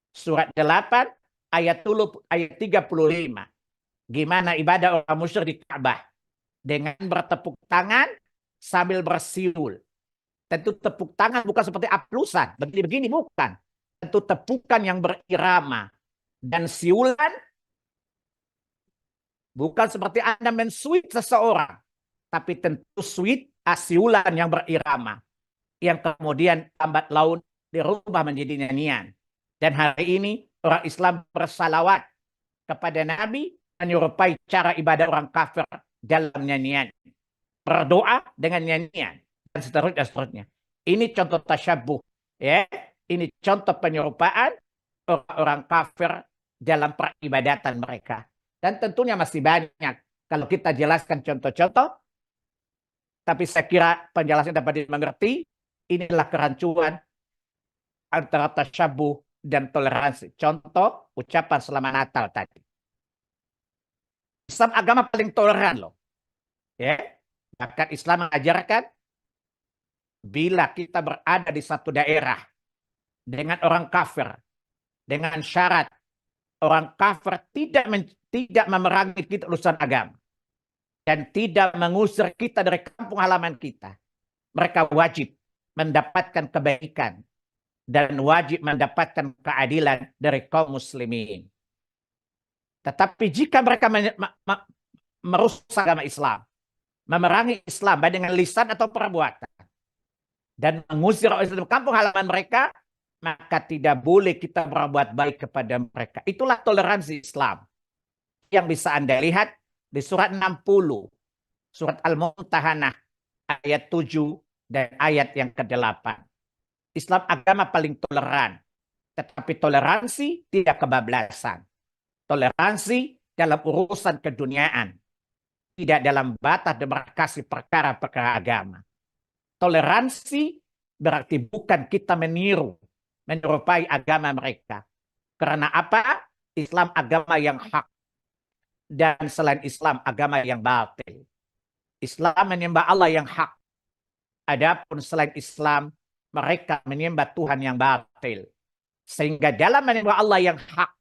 Speaker 1: Surat 8 ayat 35. Gimana ibadah orang musyrik di Ka'bah? Dengan bertepuk tangan sambil bersiul. Tentu tepuk tangan bukan seperti aplusan. Begini-begini bukan. Tentu tepukan yang berirama. Dan siulan bukan seperti Anda mensuit seseorang. Tapi tentu suit siulan yang berirama. Yang kemudian lambat laun dirubah menjadi nyanyian. Dan hari ini orang Islam bersalawat kepada Nabi menyerupai cara ibadah orang kafir dalam nyanyian. Berdoa dengan nyanyian dan seterusnya. Ini contoh tasyabuh, ya. Ini contoh penyerupaan orang kafir dalam peribadatan mereka. Dan tentunya masih banyak kalau kita jelaskan contoh-contoh. Tapi saya kira penjelasan dapat dimengerti. Inilah kerancuan antara tasyabuh dan toleransi. Contoh ucapan selamat Natal tadi. Islam agama paling toleran loh. Ya. Bahkan Islam mengajarkan bila kita berada di satu daerah dengan orang kafir, dengan syarat orang kafir tidak memerangi kita urusan agama dan tidak mengusir kita dari kampung halaman kita, mereka wajib mendapatkan kebaikan dan wajib mendapatkan keadilan dari kaum muslimin. Tetapi jika mereka merusak agama Islam, memerangi Islam baik dengan lisan atau perbuatan, dan mengusir orang Islam kampung halaman mereka, maka tidak boleh kita berbuat baik kepada mereka. Itulah toleransi Islam yang bisa Anda lihat di surat 60, surat Al-Mumtahanah, ayat 7 dan ayat yang ke-8. Islam agama paling toleran, tetapi toleransi tidak kebablasan. Toleransi dalam urusan keduniaan, tidak dalam batas demarkasi perkara-perkara agama. Toleransi berarti bukan kita meniru, menyerupai agama mereka. Karena apa? Islam agama yang hak. Dan selain Islam agama yang batil. Islam menyembah Allah yang hak. Adapun selain Islam, mereka menyembah Tuhan yang batil. Sehingga dalam menyembah Allah yang hak,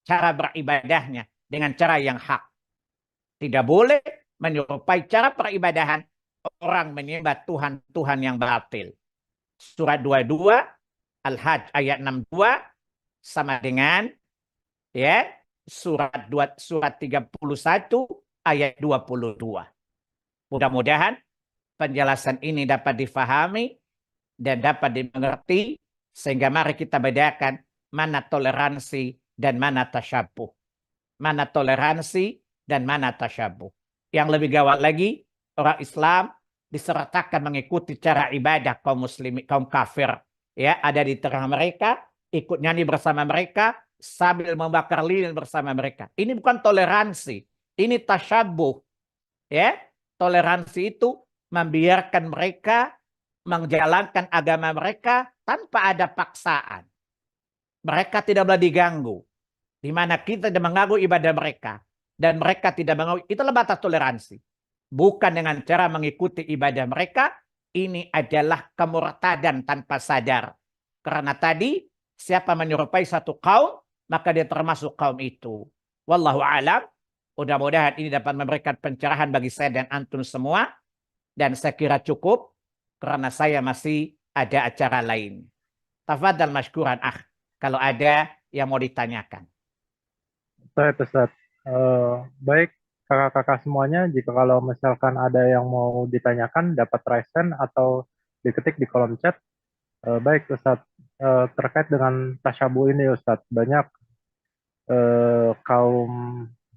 Speaker 1: cara beribadahnya dengan cara yang hak. Tidak boleh menyerupai cara peribadahan orang menyembah Tuhan-Tuhan yang batil. Surat 22, Al-Hajj ayat 62 sama dengan ya surat 31 ayat 22. Mudah-mudahan penjelasan ini dapat difahami dan dapat dimengerti sehingga mari kita bedakan mana toleransi dan mana tasyabuh. mana toleransi, dan mana tasyabuh. Yang lebih gawat lagi, orang Islam disertakan mengikuti cara ibadah kaum muslimin, kaum kafir. Ya, ada di tengah mereka, ikut nyanyi bersama mereka, sambil membakar lilin bersama mereka. Ini bukan toleransi, ini tasyabuh. Ya, toleransi itu membiarkan mereka menjalankan agama mereka tanpa ada paksaan. Mereka tidak boleh diganggu. Di mana kita tidak mengganggu ibadah mereka. Dan mereka tidak mengganggu. Itulah batas toleransi. Bukan dengan cara mengikuti ibadah mereka. Ini adalah kemurtadan tanpa sadar. Karena tadi, siapa menyerupai satu kaum, maka dia termasuk kaum itu. Wallahu alam. Mudah-mudahan ini dapat memberikan pencerahan bagi saya dan antum semua. Dan saya kira cukup. Karena saya masih ada acara lain. Tafadhal masykuran kalau ada yang mau ditanyakan.
Speaker 2: Baik, Ustaz. Baik, kakak-kakak semuanya, jika kalau misalkan ada yang mau ditanyakan, dapat raise hand atau diketik di kolom chat. Baik, Ustaz. Terkait dengan tasyabuh ini, Ustaz, banyak kaum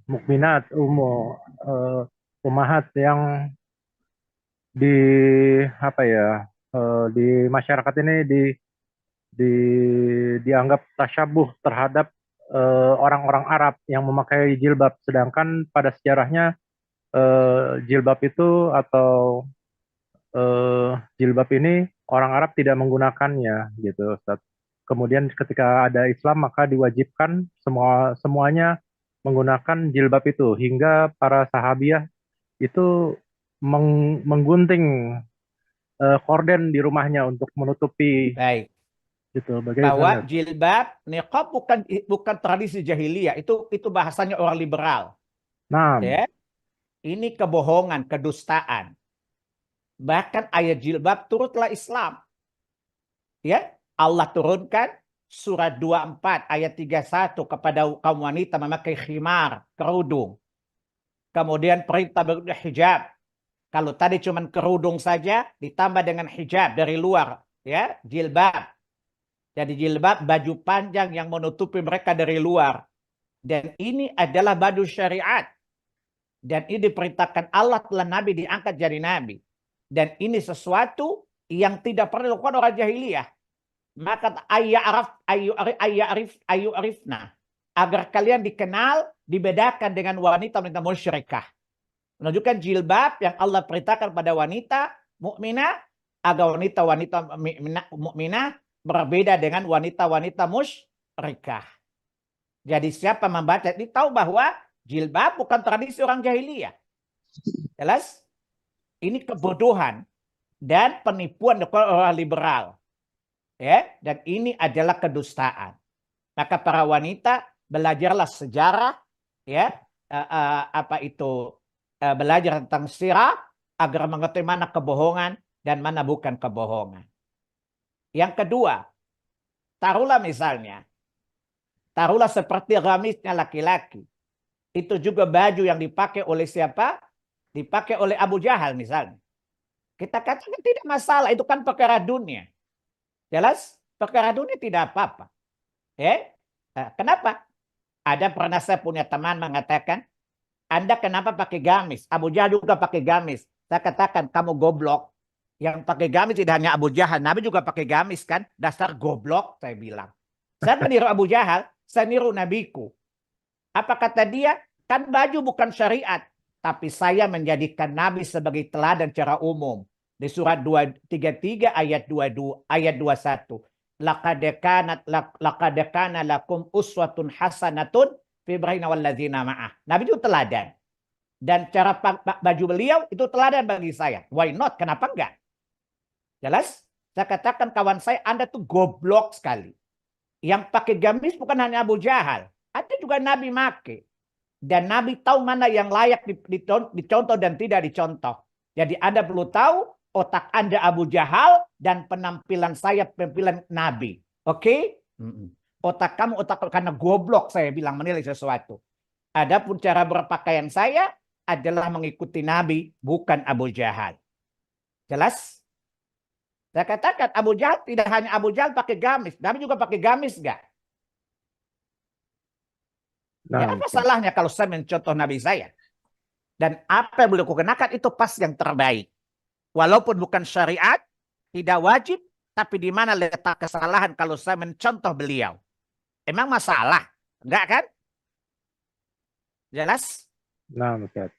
Speaker 2: mukminat, umahat yang di apa ya, di masyarakat ini di dianggap tasyabuh terhadap orang-orang Arab yang memakai jilbab, sedangkan pada sejarahnya jilbab itu atau jilbab ini orang Arab tidak menggunakannya gitu, Ustaz. Kemudian ketika ada Islam maka diwajibkan semuanya menggunakan jilbab itu, hingga para sahabiah itu menggunting korden di rumahnya untuk menutupi
Speaker 1: Baik.
Speaker 2: gitu.
Speaker 1: Bahwa
Speaker 2: Bagaimana?
Speaker 1: jilbab, niqab bukan tradisi jahiliyah, itu bahasanya orang liberal.
Speaker 2: Nah,
Speaker 1: Ya, ini kebohongan, kedustaan. Bahkan ayat jilbab turutlah Islam. Ya, Allah turunkan surat 24 ayat 31 kepada kaum wanita memakai khimar, kerudung. Kemudian perintah berhijab. Kalau tadi cuma kerudung saja ditambah dengan hijab dari luar, ya, jilbab. Jadi jilbab baju panjang yang menutupi mereka dari luar. Dan ini adalah baju syariat. Dan ini diperintahkan Allah telah Nabi diangkat jadi Nabi. Dan ini sesuatu yang tidak pernah dilakukan orang jahiliyah. Maka ayu arifna. Agar kalian dikenal, dibedakan dengan wanita-wanita musyrikah. Menunjukkan jilbab yang Allah perintahkan pada wanita mukminah agar wanita-wanita mukminah berbeda dengan wanita-wanita musyrikah. Jadi siapa membaca ini tahu bahwa jilbab bukan tradisi orang jahiliyah. Jelas? Ini kebodohan dan penipuan orang liberal. Ya, dan ini adalah kedustaan. Maka para wanita belajarlah sejarah, ya, belajar tentang sirah agar mengetahui mana kebohongan dan mana bukan kebohongan. Yang kedua, taruhlah seperti gamisnya laki-laki. Itu juga baju yang dipakai oleh siapa? Dipakai oleh Abu Jahal misalnya. Kita katakan tidak masalah, itu kan perkara dunia. Jelas? Perkara dunia tidak apa-apa. Kenapa? Ada pernah saya punya teman mengatakan, Anda kenapa pakai gamis? Abu Jahal juga pakai gamis. Saya katakan, kamu goblok. Yang pakai gamis tidak hanya Abu Jahal. Nabi juga pakai gamis kan? Dasar goblok, saya bilang. Saya meniru Abu Jahal, saya niru nabiku. Apa kata dia? Kan baju bukan syariat. Tapi saya menjadikan Nabi sebagai teladan secara umum. Di surat 233 ayat 22, ayat 21. Laqad kana lakum uswatun hasanatun fi Ibrahim walladzina ma'ah. Nabi itu teladan. Dan cara baju beliau itu teladan bagi saya. Why not? Kenapa enggak? Jelas? Saya katakan kawan saya, Anda tuh goblok sekali. Yang pakai gamis bukan hanya Abu Jahal. Ada juga Nabi make. Dan Nabi tahu mana yang layak dicontoh dan tidak dicontoh. Jadi Anda perlu tahu otak Anda Abu Jahal dan penampilan saya penampilan Nabi. Oke? Otak kamu otak karena goblok saya bilang menilai sesuatu. Adapun cara berpakaian saya adalah mengikuti Nabi, bukan Abu Jahal. Jelas? Saya katakan Abu Jahal tidak hanya Abu Jahal pakai gamis. Nabi juga pakai gamis enggak? Ya
Speaker 2: Nah,
Speaker 1: apa
Speaker 2: Ustaz.
Speaker 1: salahnya kalau saya mencontoh Nabi saya? Dan apa yang beliau kenakan itu pas yang terbaik. Walaupun bukan syariat, tidak wajib, tapi di mana letak kesalahan kalau saya mencontoh beliau? Emang masalah? Enggak kan? Jelas?
Speaker 2: Nah, Ustaz.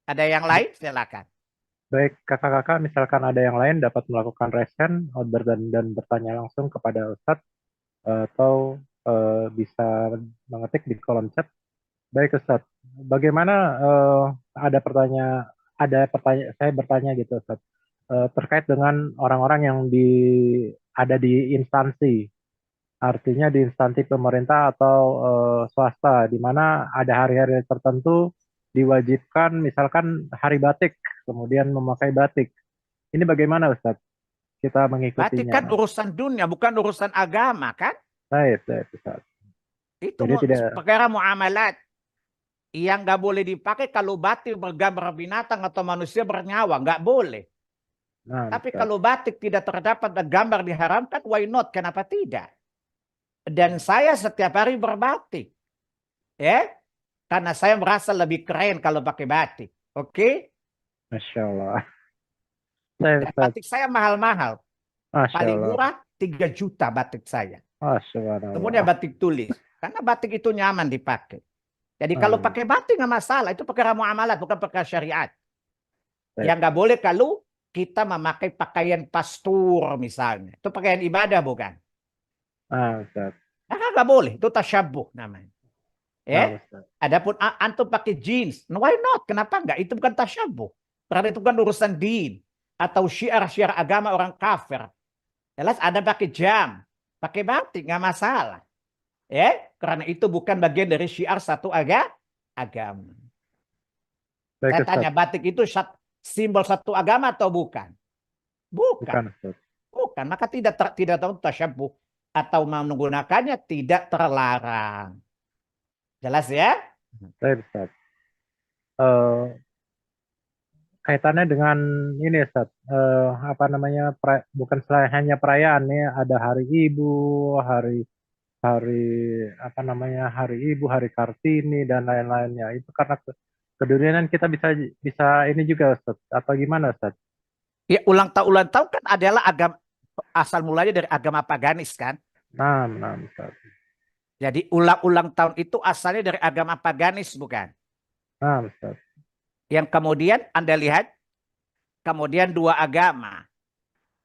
Speaker 1: Ada yang lain? Silakan.
Speaker 2: Baik, kakak-kakak, misalkan ada yang lain dapat melakukan resen dan bertanya langsung kepada Ustadz atau bisa mengetik di kolom chat. Baik, Ustadz. Bagaimana saya bertanya gitu, Ustadz, terkait dengan orang-orang yang ada di instansi, artinya di instansi pemerintah atau swasta, di mana ada hari-hari tertentu diwajibkan, misalkan hari batik, kemudian memakai batik. Ini bagaimana, Ustadz? Kita
Speaker 1: Berarti kan
Speaker 2: mengikutinya.
Speaker 1: urusan dunia, bukan urusan agama kan?
Speaker 2: Baik, Ustadz.
Speaker 1: Itu
Speaker 2: Jadi tidak,
Speaker 1: perkara muamalat. Yang nggak boleh dipakai kalau batik bergambar binatang atau manusia bernyawa. Nggak boleh.
Speaker 2: nah,
Speaker 1: Tapi
Speaker 2: Ustadz.
Speaker 1: kalau batik tidak terdapat gambar diharamkan, why not? Kenapa tidak? Dan saya setiap hari berbatik. Ya, karena saya merasa lebih keren kalau pakai batik. Oke?
Speaker 2: Masya Allah. Baik,
Speaker 1: Dan
Speaker 2: Ustadz.
Speaker 1: batik saya mahal-mahal.
Speaker 2: Masya
Speaker 1: Paling
Speaker 2: Allah.
Speaker 1: murah 3 juta batik saya.
Speaker 2: Ah,
Speaker 1: Kemudian
Speaker 2: subhanallah.
Speaker 1: batik tulis. Karena batik itu nyaman dipakai. Jadi kalau
Speaker 2: Ah,
Speaker 1: pakai batik nggak masalah. Itu perkara muamalat, bukan perkara syariat.
Speaker 2: baik.
Speaker 1: Yang nggak boleh kalau kita memakai pakaian pastur misalnya. Itu pakaian ibadah bukan?
Speaker 2: Ustadz.
Speaker 1: Nah, nggak boleh. Itu tasyabuh namanya.
Speaker 2: Nah,
Speaker 1: Ya.
Speaker 2: Ustadz.
Speaker 1: Adapun antum pakai jeans, no, why not? Kenapa enggak? Itu bukan tasyabuh. Karena itu bukan urusan din atau syiar-syiar agama orang kafir. Jelas ada pakai jam, pakai batik nggak masalah. Ya, karena itu bukan bagian dari syiar satu agama.
Speaker 2: Baik,
Speaker 1: Saya tanya
Speaker 2: Ustadz.
Speaker 1: batik itu simbol satu agama atau bukan? Bukan.
Speaker 2: Bukan, Ustadz.
Speaker 1: Bukan. Maka tidak tahu tasyabuh atau menggunakannya tidak terlarang. Jelas ya?
Speaker 2: Baik, Ustadz. Eh, Kaitannya dengan ini, Ustadz. Apa namanya? Bukan hanya perayaan nih, ada Hari Ibu, hari hari apa namanya? Hari Ibu, Hari Kartini dan lain-lainnya. Itu karena keduniaan kita bisa bisa ini juga, Ustadz. Atau gimana, Ustadz?
Speaker 1: Ya ulang tahun kan adalah agama asal mulanya dari agama paganis kan.
Speaker 2: Nah, Ustadz.
Speaker 1: Jadi ulang tahun itu asalnya dari agama paganis bukan.
Speaker 2: Nah, Ustadz.
Speaker 1: Yang kemudian Anda lihat kemudian dua agama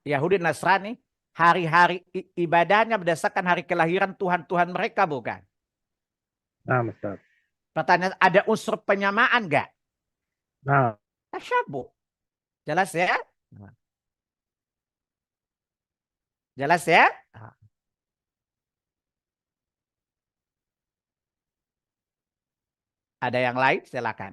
Speaker 1: Yahudi dan Nasrani hari-hari ibadahnya berdasarkan hari kelahiran Tuhan-Tuhan mereka bukan.
Speaker 2: Nah, Ustadz.
Speaker 1: Pertanyaan ada unsur penyamaan enggak?
Speaker 2: Nah,
Speaker 1: Tasyabuh. Jelas ya? Jelas ya? Ada yang lain? Silakan.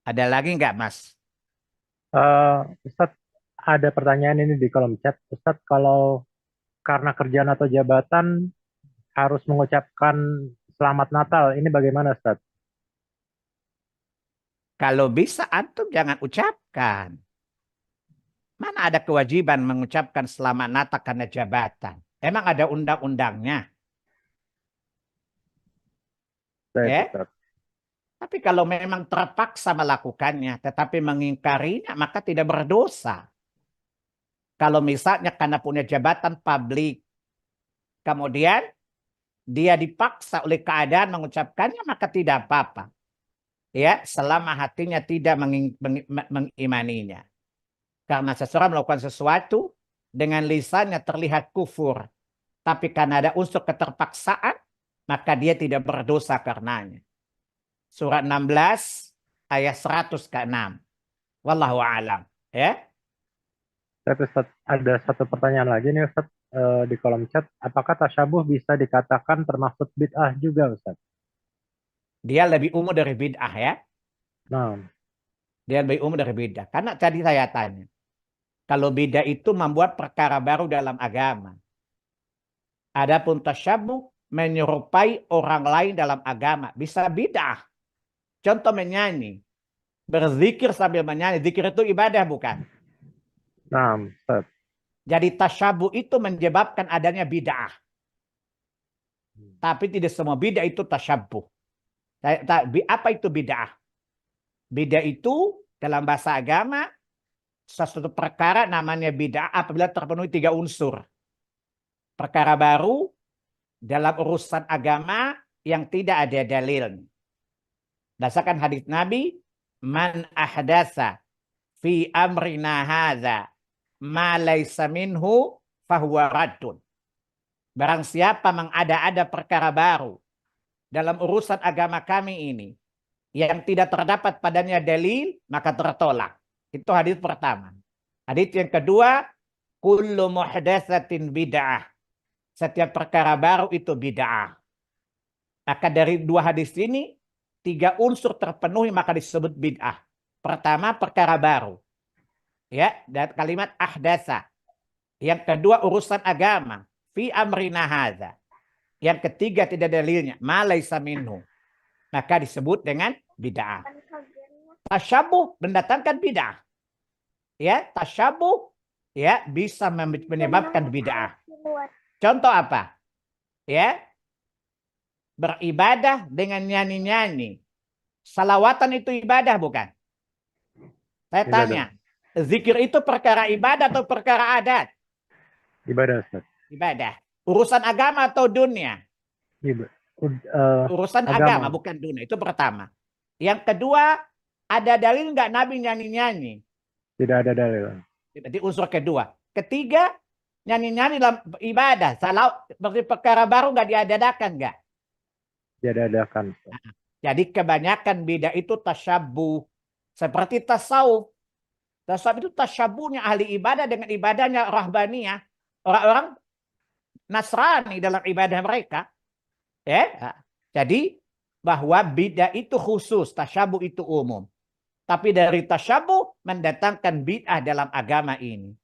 Speaker 1: Ada lagi enggak, Mas?
Speaker 2: Ustadz, ada pertanyaan ini di kolom chat. Ustadz, kalau karena kerjaan atau jabatan harus mengucapkan Selamat Natal, ini bagaimana, Ustadz?
Speaker 1: Kalau bisa antum jangan ucapkan. Mana ada kewajiban mengucapkan selamat Natal karena jabatan? Emang ada undang-undangnya?
Speaker 2: Baik,
Speaker 1: Ya,
Speaker 2: Ustadz.
Speaker 1: tapi kalau memang terpaksa melakukannya, tetapi mengingkarinya, maka tidak berdosa. Kalau misalnya karena punya jabatan publik, kemudian dia dipaksa oleh keadaan mengucapkannya, maka tidak apa-apa. Ya, selama hatinya tidak mengimaninya. Karena seseorang melakukan sesuatu dengan lisannya terlihat kufur, tapi karena ada unsur keterpaksaan, maka dia tidak berdosa karenanya. Surat 16 ayat 100 ke 6. Wallahu a'lam. Ya.
Speaker 2: Tapi Ustadz, ada satu pertanyaan lagi nih, Ustadz, di kolom chat. Apakah tasyabuh bisa dikatakan termasuk bid'ah juga, Ustadz?
Speaker 1: Dia lebih umum dari bid'ah ya.
Speaker 2: Nah,
Speaker 1: Dia lebih umum dari bid'ah. Karena tadi saya tanya. Kalau bid'ah itu membuat perkara baru dalam agama. Adapun tasyabuh menyerupai orang lain dalam agama. Bisa bid'ah. Contoh menyanyi. berzikir sambil menyanyi. Zikir itu ibadah bukan?
Speaker 2: Nah, Ustaz.
Speaker 1: Jadi tasyabuh itu menyebabkan adanya bid'ah. Tapi tidak semua bid'ah itu tasyabuh. Apa itu bid'ah? Bid'ah itu dalam bahasa agama sesuatu perkara namanya bid'ah apabila terpenuhi 3 unsur. Perkara baru dalam urusan agama yang tidak ada dalil. Berdasarkan hadis Nabi, man ahdasa fi amrina hadza ma laysa minhu fahuwa raddun. Barang siapa mengada-ada perkara baru dalam urusan agama kami ini yang tidak terdapat padanya dalil, maka tertolak. Itu hadis pertama. Hadis yang kedua, kullu muhdatsatin bid'ah. Setiap perkara baru itu bid'ah. Maka dari 2 hadis ini, 3 unsur terpenuhi maka disebut bid'ah. Pertama, perkara baru. Ya, dan kalimat ahdasa. Yang kedua, urusan agama. Fi amrina hadza. Yang ketiga, tidak dalilnya. Ma laisa minhu. Maka disebut dengan bid'ah. Tasyabuh mendatangkan bid'ah. Ya, tasyabuh ya bisa menyebabkan bid'ah. Contoh apa? Ya, beribadah dengan nyanyi-nyanyi. Salawatan itu ibadah bukan? Saya
Speaker 2: Ibadah.
Speaker 1: tanya, zikir itu perkara ibadah atau perkara adat?
Speaker 2: Ibadah, Ustaz.
Speaker 1: Ibadah. Urusan agama atau dunia? Urusan agama bukan dunia. Itu pertama. Yang kedua, ada dalil nggak Nabi nyanyi-nyanyi?
Speaker 2: Tidak ada dalil.
Speaker 1: Jadi unsur kedua. Ketiga, nyanyi-nyanyi dalam ibadah. Salah seperti perkara baru nggak diadakan nggak?
Speaker 2: Diadakan.
Speaker 1: Jadi kebanyakan bid'ah itu tasyabuh. Seperti tasawuf. Tasawuf itu tasyabuhnya ahli ibadah dengan ibadahnya rahbaniyah. Orang-orang Nasrani dalam ibadah mereka. Ya. Jadi bahwa bid'ah itu khusus, tasyabuh itu umum. Tapi dari tasyabuh mendatangkan bid'ah dalam agama ini.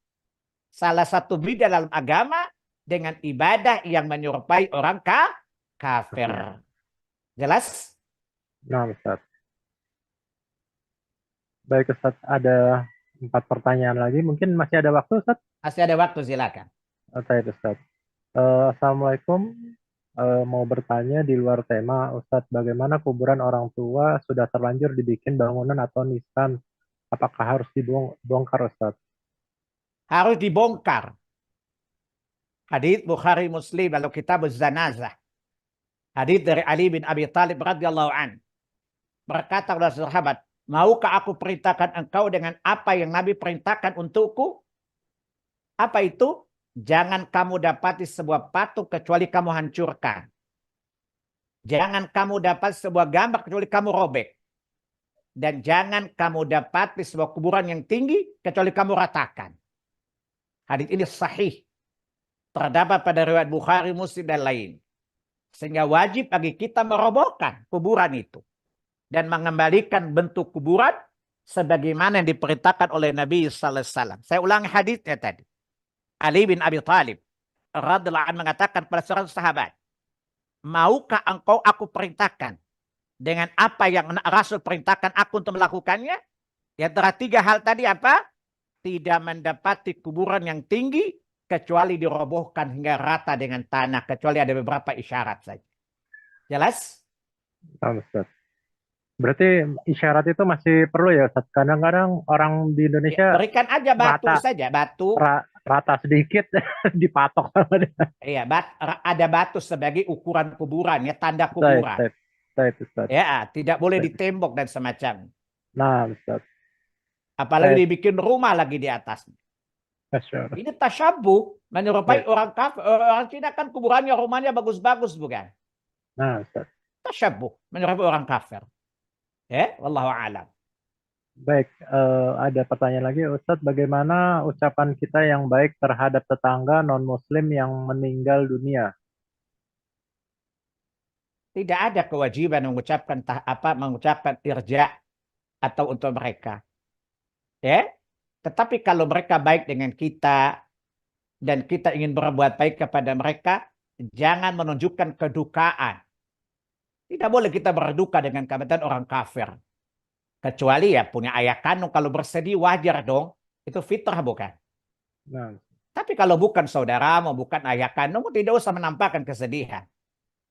Speaker 1: Salah satu bid'ah dalam agama dengan ibadah yang menyerupai orang kafir. Jelas?
Speaker 2: Nah, Ustaz. Baik, Ustaz. Ada 4 pertanyaan lagi. Mungkin masih ada waktu, Ustaz?
Speaker 1: Masih ada waktu, silakan.
Speaker 2: Baik, Ustaz. Assalamualaikum. Mau bertanya di luar tema, Ustadz, bagaimana kuburan orang tua sudah terlanjur dibikin bangunan atau nisan? Apakah harus dibongkar, Ustadz?
Speaker 1: Harus dibongkar. Hadits Bukhari Muslim dalam kitab Zanazah. Hadits dari Ali bin Abi Thalib radhiyallahu an. Berkata kepada sahabat, maukah aku perintahkan engkau dengan apa yang Nabi perintahkan untukku? Apa itu? Jangan kamu dapati sebuah patung kecuali kamu hancurkan. Jangan kamu dapat sebuah gambar kecuali kamu robek. Dan jangan kamu dapati sebuah kuburan yang tinggi kecuali kamu ratakan. Hadis ini sahih. Terdapat pada riwayat Bukhari, Muslim, dan lain. Sehingga wajib bagi kita merobohkan kuburan itu. Dan mengembalikan bentuk kuburan sebagaimana yang diperintahkan oleh Nabi sallallahu alaihi wasallam. Saya ulangi hadisnya tadi. Ali bin Abi Thalib radhiyallahu anhu mengatakan kepada seorang sahabat, maukah engkau aku perintahkan dengan apa yang Rasul perintahkan aku untuk melakukannya? Di antara 3 hal tadi apa? Tidak mendapati kuburan yang tinggi kecuali dirobohkan hingga rata dengan tanah, kecuali ada beberapa isyarat saja. Jelas?
Speaker 2: Ustaz. Berarti isyarat itu masih perlu ya, Ustaz? Kadang-kadang orang di Indonesia
Speaker 1: berikan aja batu
Speaker 2: rata,
Speaker 1: saja, batu.
Speaker 2: Rata sedikit dipatok sama dia.
Speaker 1: Iya, ada batu sebagai ukuran kuburan, ya tanda kuburan.
Speaker 2: Ustaz.
Speaker 1: Ya, tidak boleh ditembok dan semacam.
Speaker 2: Nah, Ustaz.
Speaker 1: Apalagi dibikin rumah lagi di atasnya. Ini tasyabuh, menyerupai orang kafir. Orang Cina kan kuburannya, rumahnya bagus-bagus, bukan?
Speaker 2: Nah, Ustaz.
Speaker 1: Tasyabuh, menyerupai orang kafir. Ya, wallahu a'lam.
Speaker 2: Baik, ada pertanyaan lagi, Ustadz. Bagaimana ucapan kita yang baik terhadap tetangga non-Muslim yang meninggal dunia?
Speaker 1: Tidak ada kewajiban mengucapkan irja atau untuk mereka. Ya, tetapi kalau mereka baik dengan kita dan kita ingin berbuat baik kepada mereka, jangan menunjukkan kedukaan. Tidak boleh kita berduka dengan keadaan orang kafir. Kecuali ya punya ayah kandung, kalau bersedih wajar dong. Itu fitrah bukan?
Speaker 2: Nah,
Speaker 1: Tapi kalau bukan saudaramu, bukan ayah kandungmu, tidak usah menampakkan kesedihan.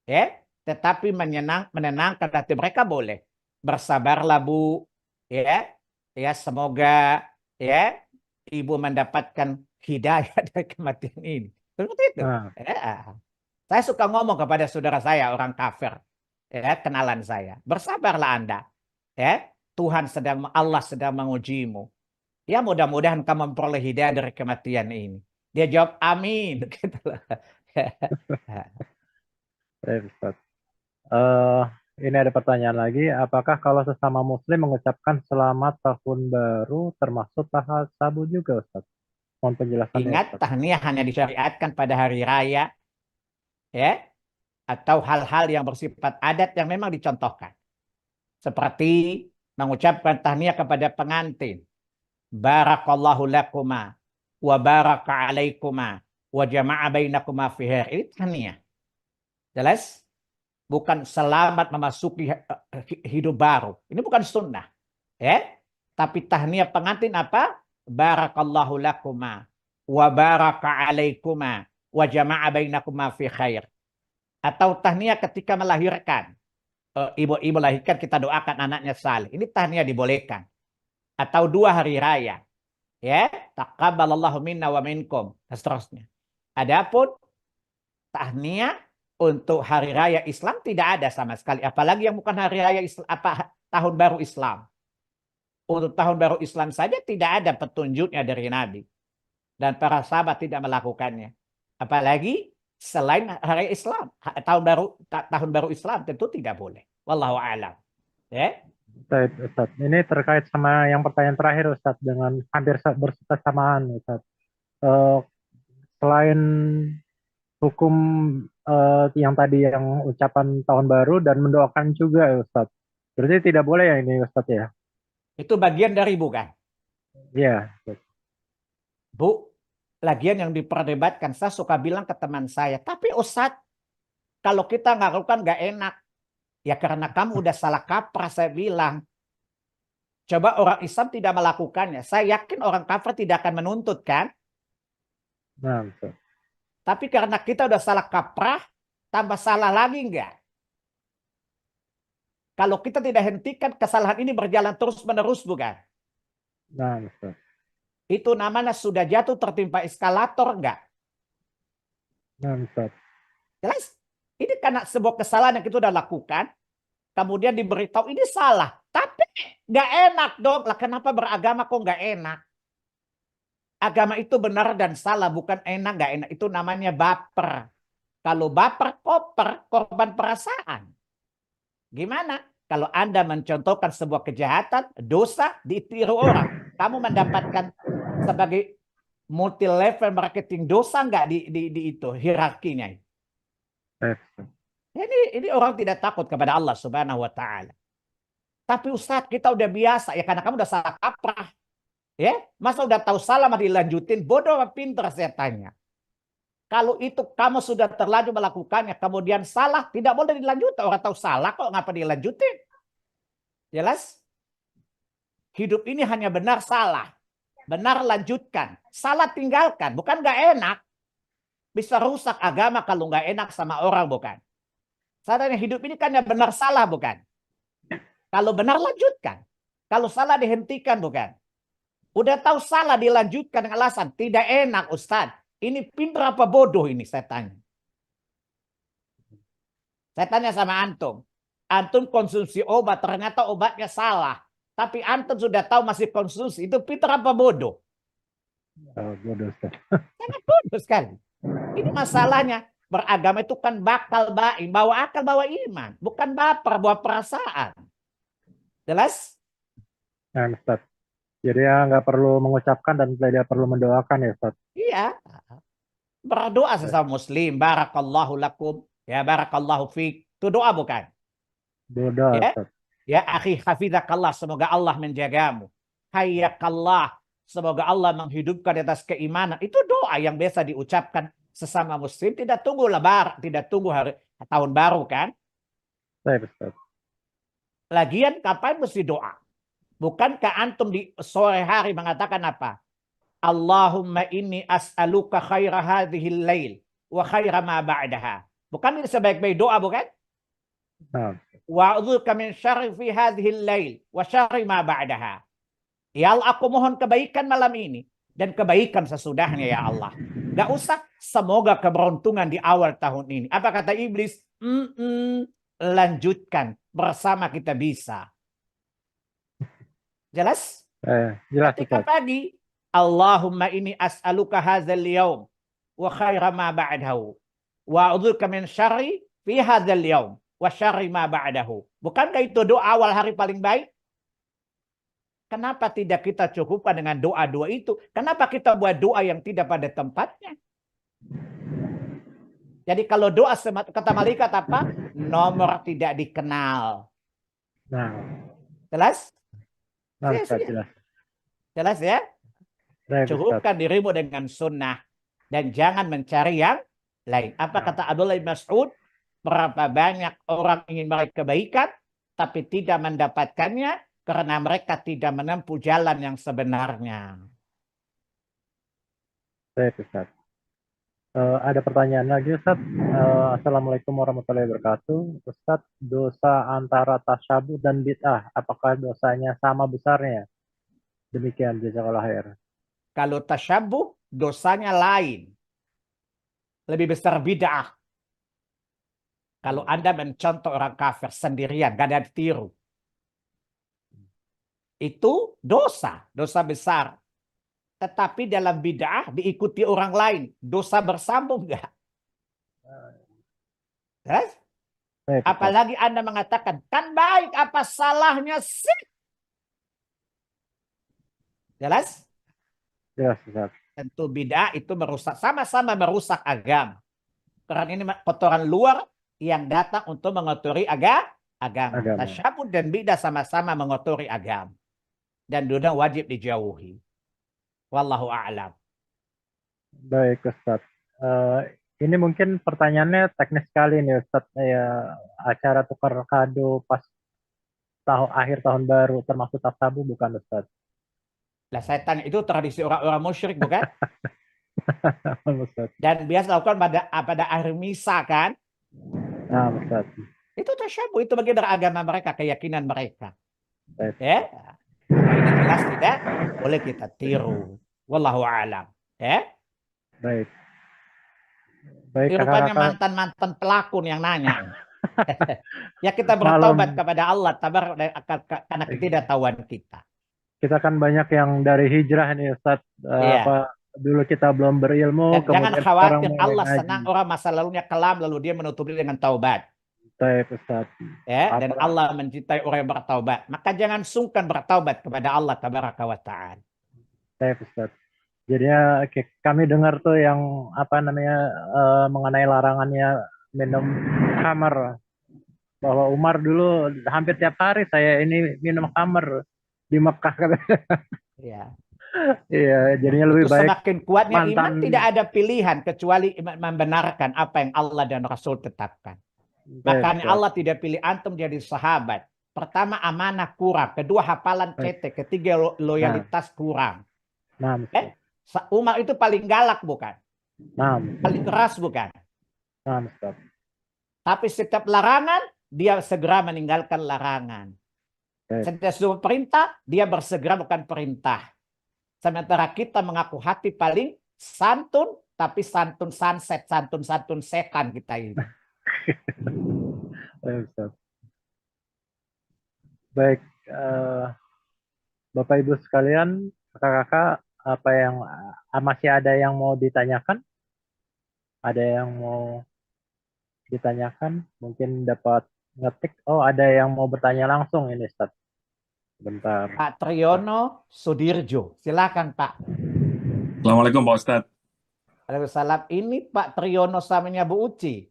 Speaker 1: Ya, tetapi menenangkan hati mereka boleh. Bersabarlah Bu, ya, ya semoga ya ibu mendapatkan hidayah dari kematian ini. Seperti itu.
Speaker 2: nah,
Speaker 1: Ya. Saya suka ngomong kepada saudara saya orang kafir, ya kenalan saya. Bersabarlah Anda, ya. Allah sedang mengujimu. Ya mudah-mudahan kamu memperoleh hidayah dari kematian ini. Dia jawab amin. Gitu loh.
Speaker 2: baik Ustaz. Eh, ini ada pertanyaan lagi. Apakah kalau sesama Muslim mengucapkan selamat tahun baru termasuk tahap sabu juga, Ustaz? Mohon penjelasannya,
Speaker 1: Ingat,
Speaker 2: Ustaz.
Speaker 1: tahniah hanya disyariatkan pada hari raya, ya, atau hal-hal yang bersifat adat yang memang dicontohkan. Seperti mengucapkan tahniah kepada pengantin. Barakallahu lakuma wa baraka alaikuma wa jama'a bainakuma fi khair. Ini tahniah. Jelas? Bukan selamat memasuki hidup baru. Ini bukan sunnah. Ya? Tapi tahniah pengantin apa? Barakallahu lakuma wa baraka alaikuma wa jama'a bainakuma fi khair. Atau tahniah ketika melahirkan. Ibu-ibu lahirkan kita doakan anaknya saleh. Ini tahniah dibolehkan. Atau dua hari raya. Ya, taqabbalallahu minna wa minkum. Dan seterusnya. Adapun tahniah untuk hari raya Islam tidak ada sama sekali. Apalagi yang bukan hari raya Islam, tahun baru Islam. Untuk tahun baru Islam saja tidak ada petunjuknya dari Nabi. Dan para sahabat tidak melakukannya. Apalagi selain hari Islam. Tahun baru Islam tentu tidak boleh. Wallahu a'lam. Ya.
Speaker 2: Baik, Ustaz. Ini terkait sama yang pertanyaan terakhir, Ustaz, dengan hampir bersamaan, Ustaz. Eh, selain hukum yang tadi yang ucapan tahun baru dan mendoakan juga, ya, Ustaz. Berarti tidak boleh ya ini, Ustaz ya?
Speaker 1: Itu bagian dari bukan?
Speaker 2: Iya, Ustaz.
Speaker 1: Bu, lagian yang diperdebatkan, saya suka bilang ke teman saya, tapi Ustadz, kalau kita nggak lakukan nggak enak. Ya karena kamu udah salah kaprah, saya bilang. Coba orang Islam tidak melakukannya. Saya yakin orang kafir tidak akan menuntut kan?
Speaker 2: Nah, Ustaz.
Speaker 1: Tapi karena kita udah salah kaprah, tambah salah lagi enggak? Kalau kita tidak hentikan, kesalahan ini berjalan terus-menerus bukan?
Speaker 2: Nah, Ustaz.
Speaker 1: Itu namanya sudah jatuh tertimpa eskalator enggak?
Speaker 2: Nah, Ustaz.
Speaker 1: Jelas? Ini karena sebuah kesalahan yang kita udah lakukan, kemudian diberitahu ini salah. Tapi nggak enak dong. Lah kenapa beragama kok nggak enak? Agama itu benar dan salah, bukan enak nggak enak. Itu namanya baper. Kalau baper, korban perasaan. Gimana? Kalau Anda mencontohkan sebuah kejahatan, dosa, ditiru orang. Kamu mendapatkan sebagai multi level marketing dosa nggak di itu hierarkinya?
Speaker 2: Baik, Ustaz.
Speaker 1: Ini orang tidak takut kepada Allah Subhanahu wa taala. Tapi Ustadz, kita udah biasa ya karena kamu udah salah kaprah. Ya, masa udah tahu salah masih dilanjutin? Bodoh apa pinter saya tanya. Kalau itu kamu sudah terlanjur melakukannya, kemudian salah, tidak boleh dilanjutkan. Orang tahu salah kok, ngapa dilanjutin? Jelas? Hidup ini hanya benar salah. Benar lanjutkan. Salah tinggalkan. Bukan nggak enak. Bisa rusak agama kalau nggak enak sama orang, bukan? Sadarnya hidup ini kan yang benar salah, bukan? Kalau benar lanjutkan. Kalau salah dihentikan, bukan? Udah tahu salah dilanjutkan dengan alasan tidak enak, Ustadz. Ini pintar apa bodoh ini saya tanya. Saya tanya sama antum. Antum konsumsi obat, ternyata obatnya salah. Tapi antum sudah tahu masih konsumsi. Itu pintar apa bodoh?
Speaker 2: Oh, bodoh, Ustaz.
Speaker 1: Sangat bodoh sekali. Ini masalahnya. Beragama itu kan bakal baim. Bawa akal, bawa iman. Bukan baper, bawa perasaan. Jelas?
Speaker 2: Nah, Ustaz. Jadi ya nggak perlu mengucapkan dan tidak perlu mendoakan ya, Ustaz.
Speaker 1: Iya. Berdoa
Speaker 2: Baik.
Speaker 1: sesama muslim. Barakallahu lakum. Ya, barakallahu fiq. Itu doa bukan?
Speaker 2: Bodoh,
Speaker 1: Ya.
Speaker 2: Ustaz.
Speaker 1: Ya, akhi hafizakallah. Semoga Allah menjagamu. Hayyakallah. Semoga Allah menghidupkan di atas keimanan. Itu doa yang biasa diucapkan sesama muslim. Tidak tunggu lebaran. Tidak tunggu hari tahun baru kan.
Speaker 2: Baik, Ustaz.
Speaker 1: Lagian kapan mesti doa? Bukankah antum di sore hari mengatakan apa? Allahumma inni as'aluka khaira hadhil lail wa khaira ma ba'daha. Bukan ini sebaik-baik doa, bukan?
Speaker 2: Nah,
Speaker 1: Wa'udzuka min syarri fi hadhil lail wa syarri ma ba'daha. Ya Allah, aku mohon kebaikan malam ini dan kebaikan sesudahnya ya Allah. Gak usah semoga keberuntungan di awal tahun ini. Apa kata iblis? Lanjutkan bersama kita bisa. Jelas?
Speaker 2: jelas
Speaker 1: Ketika
Speaker 2: Ustaz.
Speaker 1: pagi, Allahumma ini as'aluka hadzal yaum wa khaira ma ba'dahu wa a'udzubika min syarri fi hadzal yaum wa syarri ma ba'dahu. Bukankah itu doa awal hari paling baik? Kenapa tidak kita cukupkan dengan doa-doa itu? Kenapa kita buat doa yang tidak pada tempatnya? Jadi kalau doa kata malaikat apa? Nomor tidak dikenal.
Speaker 2: Nah,
Speaker 1: Jelas?
Speaker 2: Ustaz, jelas.
Speaker 1: Jelas ya?
Speaker 2: Baik, Ustaz.
Speaker 1: Cukupkan dirimu dengan sunnah. Dan jangan mencari yang lain. Apa kata Abdullah bin Mas'ud? Berapa banyak orang ingin meraih kebaikan, tapi tidak mendapatkannya karena mereka tidak menempuh jalan yang sebenarnya.
Speaker 2: Baik, Ustaz. Ada pertanyaan lagi, Ustaz. Assalamualaikum warahmatullahi wabarakatuh. Ustaz, dosa antara tasyabuh dan bid'ah, apakah dosanya sama besarnya? Demikian, jazakallah khair.
Speaker 1: Kalau tasyabuh, dosanya lain. Lebih besar bid'ah. Kalau Anda mencontoh orang kafir sendirian, gak ada ditiru. Itu dosa besar. Tetapi dalam bid'ah diikuti orang lain, dosa bersambung enggak? Yes? Apalagi Anda mengatakan, kan baik, apa salahnya sih? Jelas?
Speaker 2: Jelas, Ustaz.
Speaker 1: Tentu bid'ah itu merusak, sama-sama merusak agama. Karena ini kotoran luar yang datang untuk mengotori agama. Tasyabbuh dan bid'ah sama-sama mengotori agama. Dan dua wajib dijauhi. Wallahu a'lam.
Speaker 2: Baik, Ustaz. Ini mungkin pertanyaannya teknis sekali nih, Ustaz. Ya, acara tukar kado pas akhir tahun baru termasuk tasabuh bukan, Ustaz?
Speaker 1: Lah saya tanya, itu tradisi orang-orang musyrik bukan?
Speaker 2: Ustaz.
Speaker 1: Dan biasa lakukan pada akhir misa kan?
Speaker 2: Nah, Ustaz.
Speaker 1: Itu tasyabbuh, itu bagian dari agama mereka, keyakinan mereka.
Speaker 2: Baik.
Speaker 1: Ya. Ini jelas tidak boleh kita tiru. Wallahu a'lam. Ya.
Speaker 2: Baik. Baik,
Speaker 1: Ini rupanya mantan-mantan pelakon yang nanya. Ya kita bertaubat kepada Allah karena ketidaktahuan kita.
Speaker 2: Kita kan banyak yang dari hijrah nih, Ustaz. Apa dulu kita belum berilmu.
Speaker 1: Dan jangan khawatir, Allah senang orang masa lalunya kelam lalu dia menutupi dengan taubat.
Speaker 2: Baik, Ustaz.
Speaker 1: Ya, dan Allah mencintai orang yang bertaubat. Maka jangan sungkan bertaubat kepada Allah tabaraka wa ta'ala.
Speaker 2: Baik, Ustaz. Jadinya kami dengar tuh yang apa namanya mengenai larangannya minum khamar. Bahwa Umar dulu hampir tiap hari saya ini minum khamar di Mekah katanya.
Speaker 1: Iya.
Speaker 2: Iya, jadinya lebih baik.
Speaker 1: Semakin kuatnya iman, tidak ada pilihan kecuali membenarkan apa yang Allah dan Rasul tetapkan. Makanya Allah tidak pilih antum jadi sahabat. Pertama, amanah kurang. Kedua, hafalan cetek. Ketiga, loyalitas kurang. Umar itu paling galak bukan? Paling keras bukan? Tapi setiap larangan, dia segera meninggalkan larangan. Setiap suruh perintah, dia bersegera bukan perintah. Sementara kita mengaku hati paling santun, tapi santun sunset, santun setan kita ini.
Speaker 2: Baik, Bapak Ibu sekalian, kakak-kakak, apa yang masih ada yang mau ditanyakan? Ada yang mau ditanyakan? Mungkin dapat ngetik. Oh, ada yang mau bertanya langsung ini, Ustaz. Bentar.
Speaker 1: Pak Triyono Sudirjo, silakan Pak.
Speaker 3: Assalamualaikum Pak Ustadz.
Speaker 1: Waalaikumsalam. Ini Pak Triyono suaminya Bu Uci.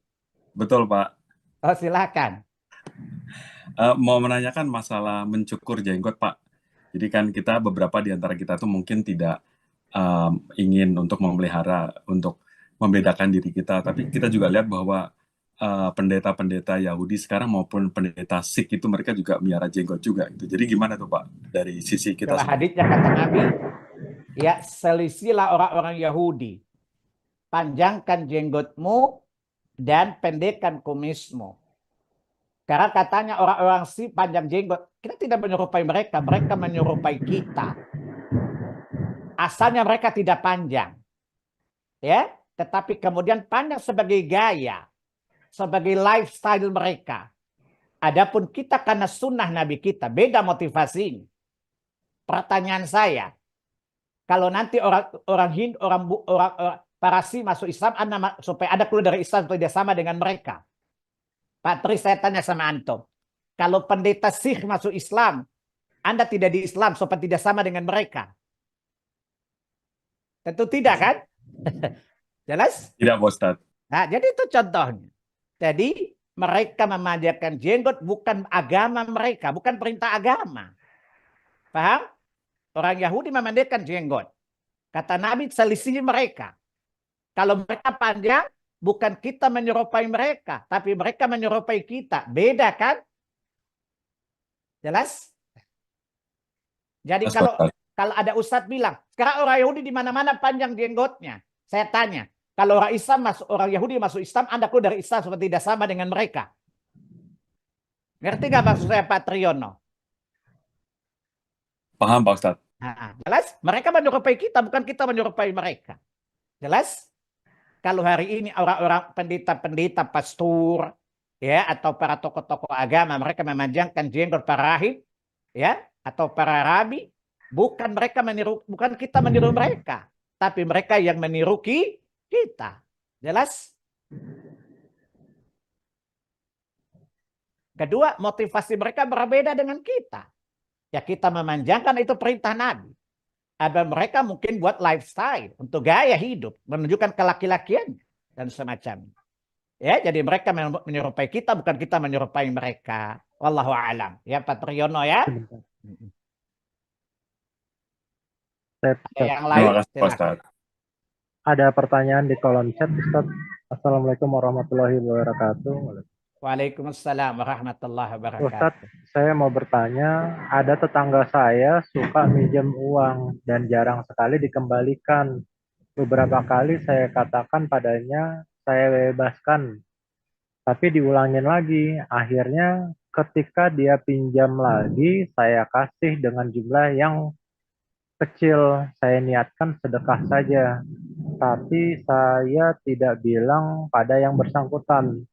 Speaker 3: Betul Pak.
Speaker 1: Oh, silakan.
Speaker 3: Mau menanyakan masalah mencukur jenggot Pak. Jadi kan kita beberapa di antara kita tuh mungkin tidak ingin untuk memelihara, untuk membedakan diri kita. Tapi kita juga lihat bahwa pendeta-pendeta Yahudi sekarang maupun pendeta Sikh itu mereka juga miara jenggot juga gitu. Jadi gimana tuh Pak dari sisi kita
Speaker 1: Coba
Speaker 3: sendiri?
Speaker 1: haditsnya kata Nabi, ya selisilah orang-orang Yahudi. Panjangkan jenggotmu dan pendekkan kumismu. Karena katanya orang-orang si panjang jenggot, kita tidak menyerupai mereka, mereka menyerupai kita. Asalnya mereka tidak panjang, ya, tetapi kemudian panjang sebagai gaya, sebagai lifestyle mereka. Adapun kita karena sunnah Nabi kita, beda motivasinya. Pertanyaan saya, kalau nanti orang Hindu, orang Parsi masuk Islam, supaya ada keluar dari Islam supaya dia sama dengan mereka. Pak Tri, saya tanya sama antum, kalau pendeta Sikh masuk Islam, Anda tidak di Islam supaya tidak sama dengan mereka? Tentu tidak kan? Jelas?
Speaker 3: Tidak, Pak Ustadz.
Speaker 1: Nah, jadi itu contohnya. Jadi mereka memanjangkan jenggot bukan agama mereka, bukan perintah agama. Paham? Orang Yahudi memendekkan jenggot. Kata Nabi, selisih mereka. Kalau mereka panjang, bukan kita menyerupai mereka, tapi mereka menyerupai kita. Beda kan? Jelas? Jadi
Speaker 3: Mas Ustadz.
Speaker 1: kalau ada ustadz bilang, sekarang orang Yahudi di mana-mana panjang jenggotnya. Saya tanya, kalau orang Islam masuk, orang Yahudi masuk Islam, Anda keluar dari Islam supaya tidak sama dengan mereka. Ngerti nggak maksud saya, Pak Triyono?
Speaker 3: Paham Pak Ustadz.
Speaker 1: Nah, jelas? Mereka menyerupai kita, bukan kita menyerupai mereka. Jelas? Kalau hari ini orang-orang pendeta-pendeta, pastor, ya, atau para tokoh-tokoh agama, mereka memanjangkan jenggot para rahib, ya, atau para rabi, bukan kita meniru mereka, tapi mereka yang meniru kita. Jelas? Kedua, motivasi mereka berbeda dengan kita. Ya, kita memanjangkan itu perintah Nabi. Ada mereka mungkin buat lifestyle, untuk gaya hidup, menunjukkan kelaki-lakian dan semacamnya. Ya, jadi mereka menyerupai kita, bukan kita menyerupai mereka. Wallahu a'lam. Ya, Pak Triyono ya. Yang lain,
Speaker 3: Terima kasih Pak
Speaker 1: silakan.
Speaker 3: Ustadz.
Speaker 2: Ada pertanyaan di kolom chat, Ustaz. Assalamualaikum warahmatullahi wabarakatuh.
Speaker 1: Waalaikumsalam warahmatullahi wabarakatuh.
Speaker 2: Ustadz, saya mau bertanya, ada tetangga saya suka minjem uang dan jarang sekali dikembalikan. Beberapa kali saya katakan padanya, saya bebaskan, tapi diulangin lagi. Akhirnya ketika dia pinjam lagi, saya kasih dengan jumlah yang kecil. Saya niatkan sedekah saja, tapi saya tidak bilang pada yang bersangkutan.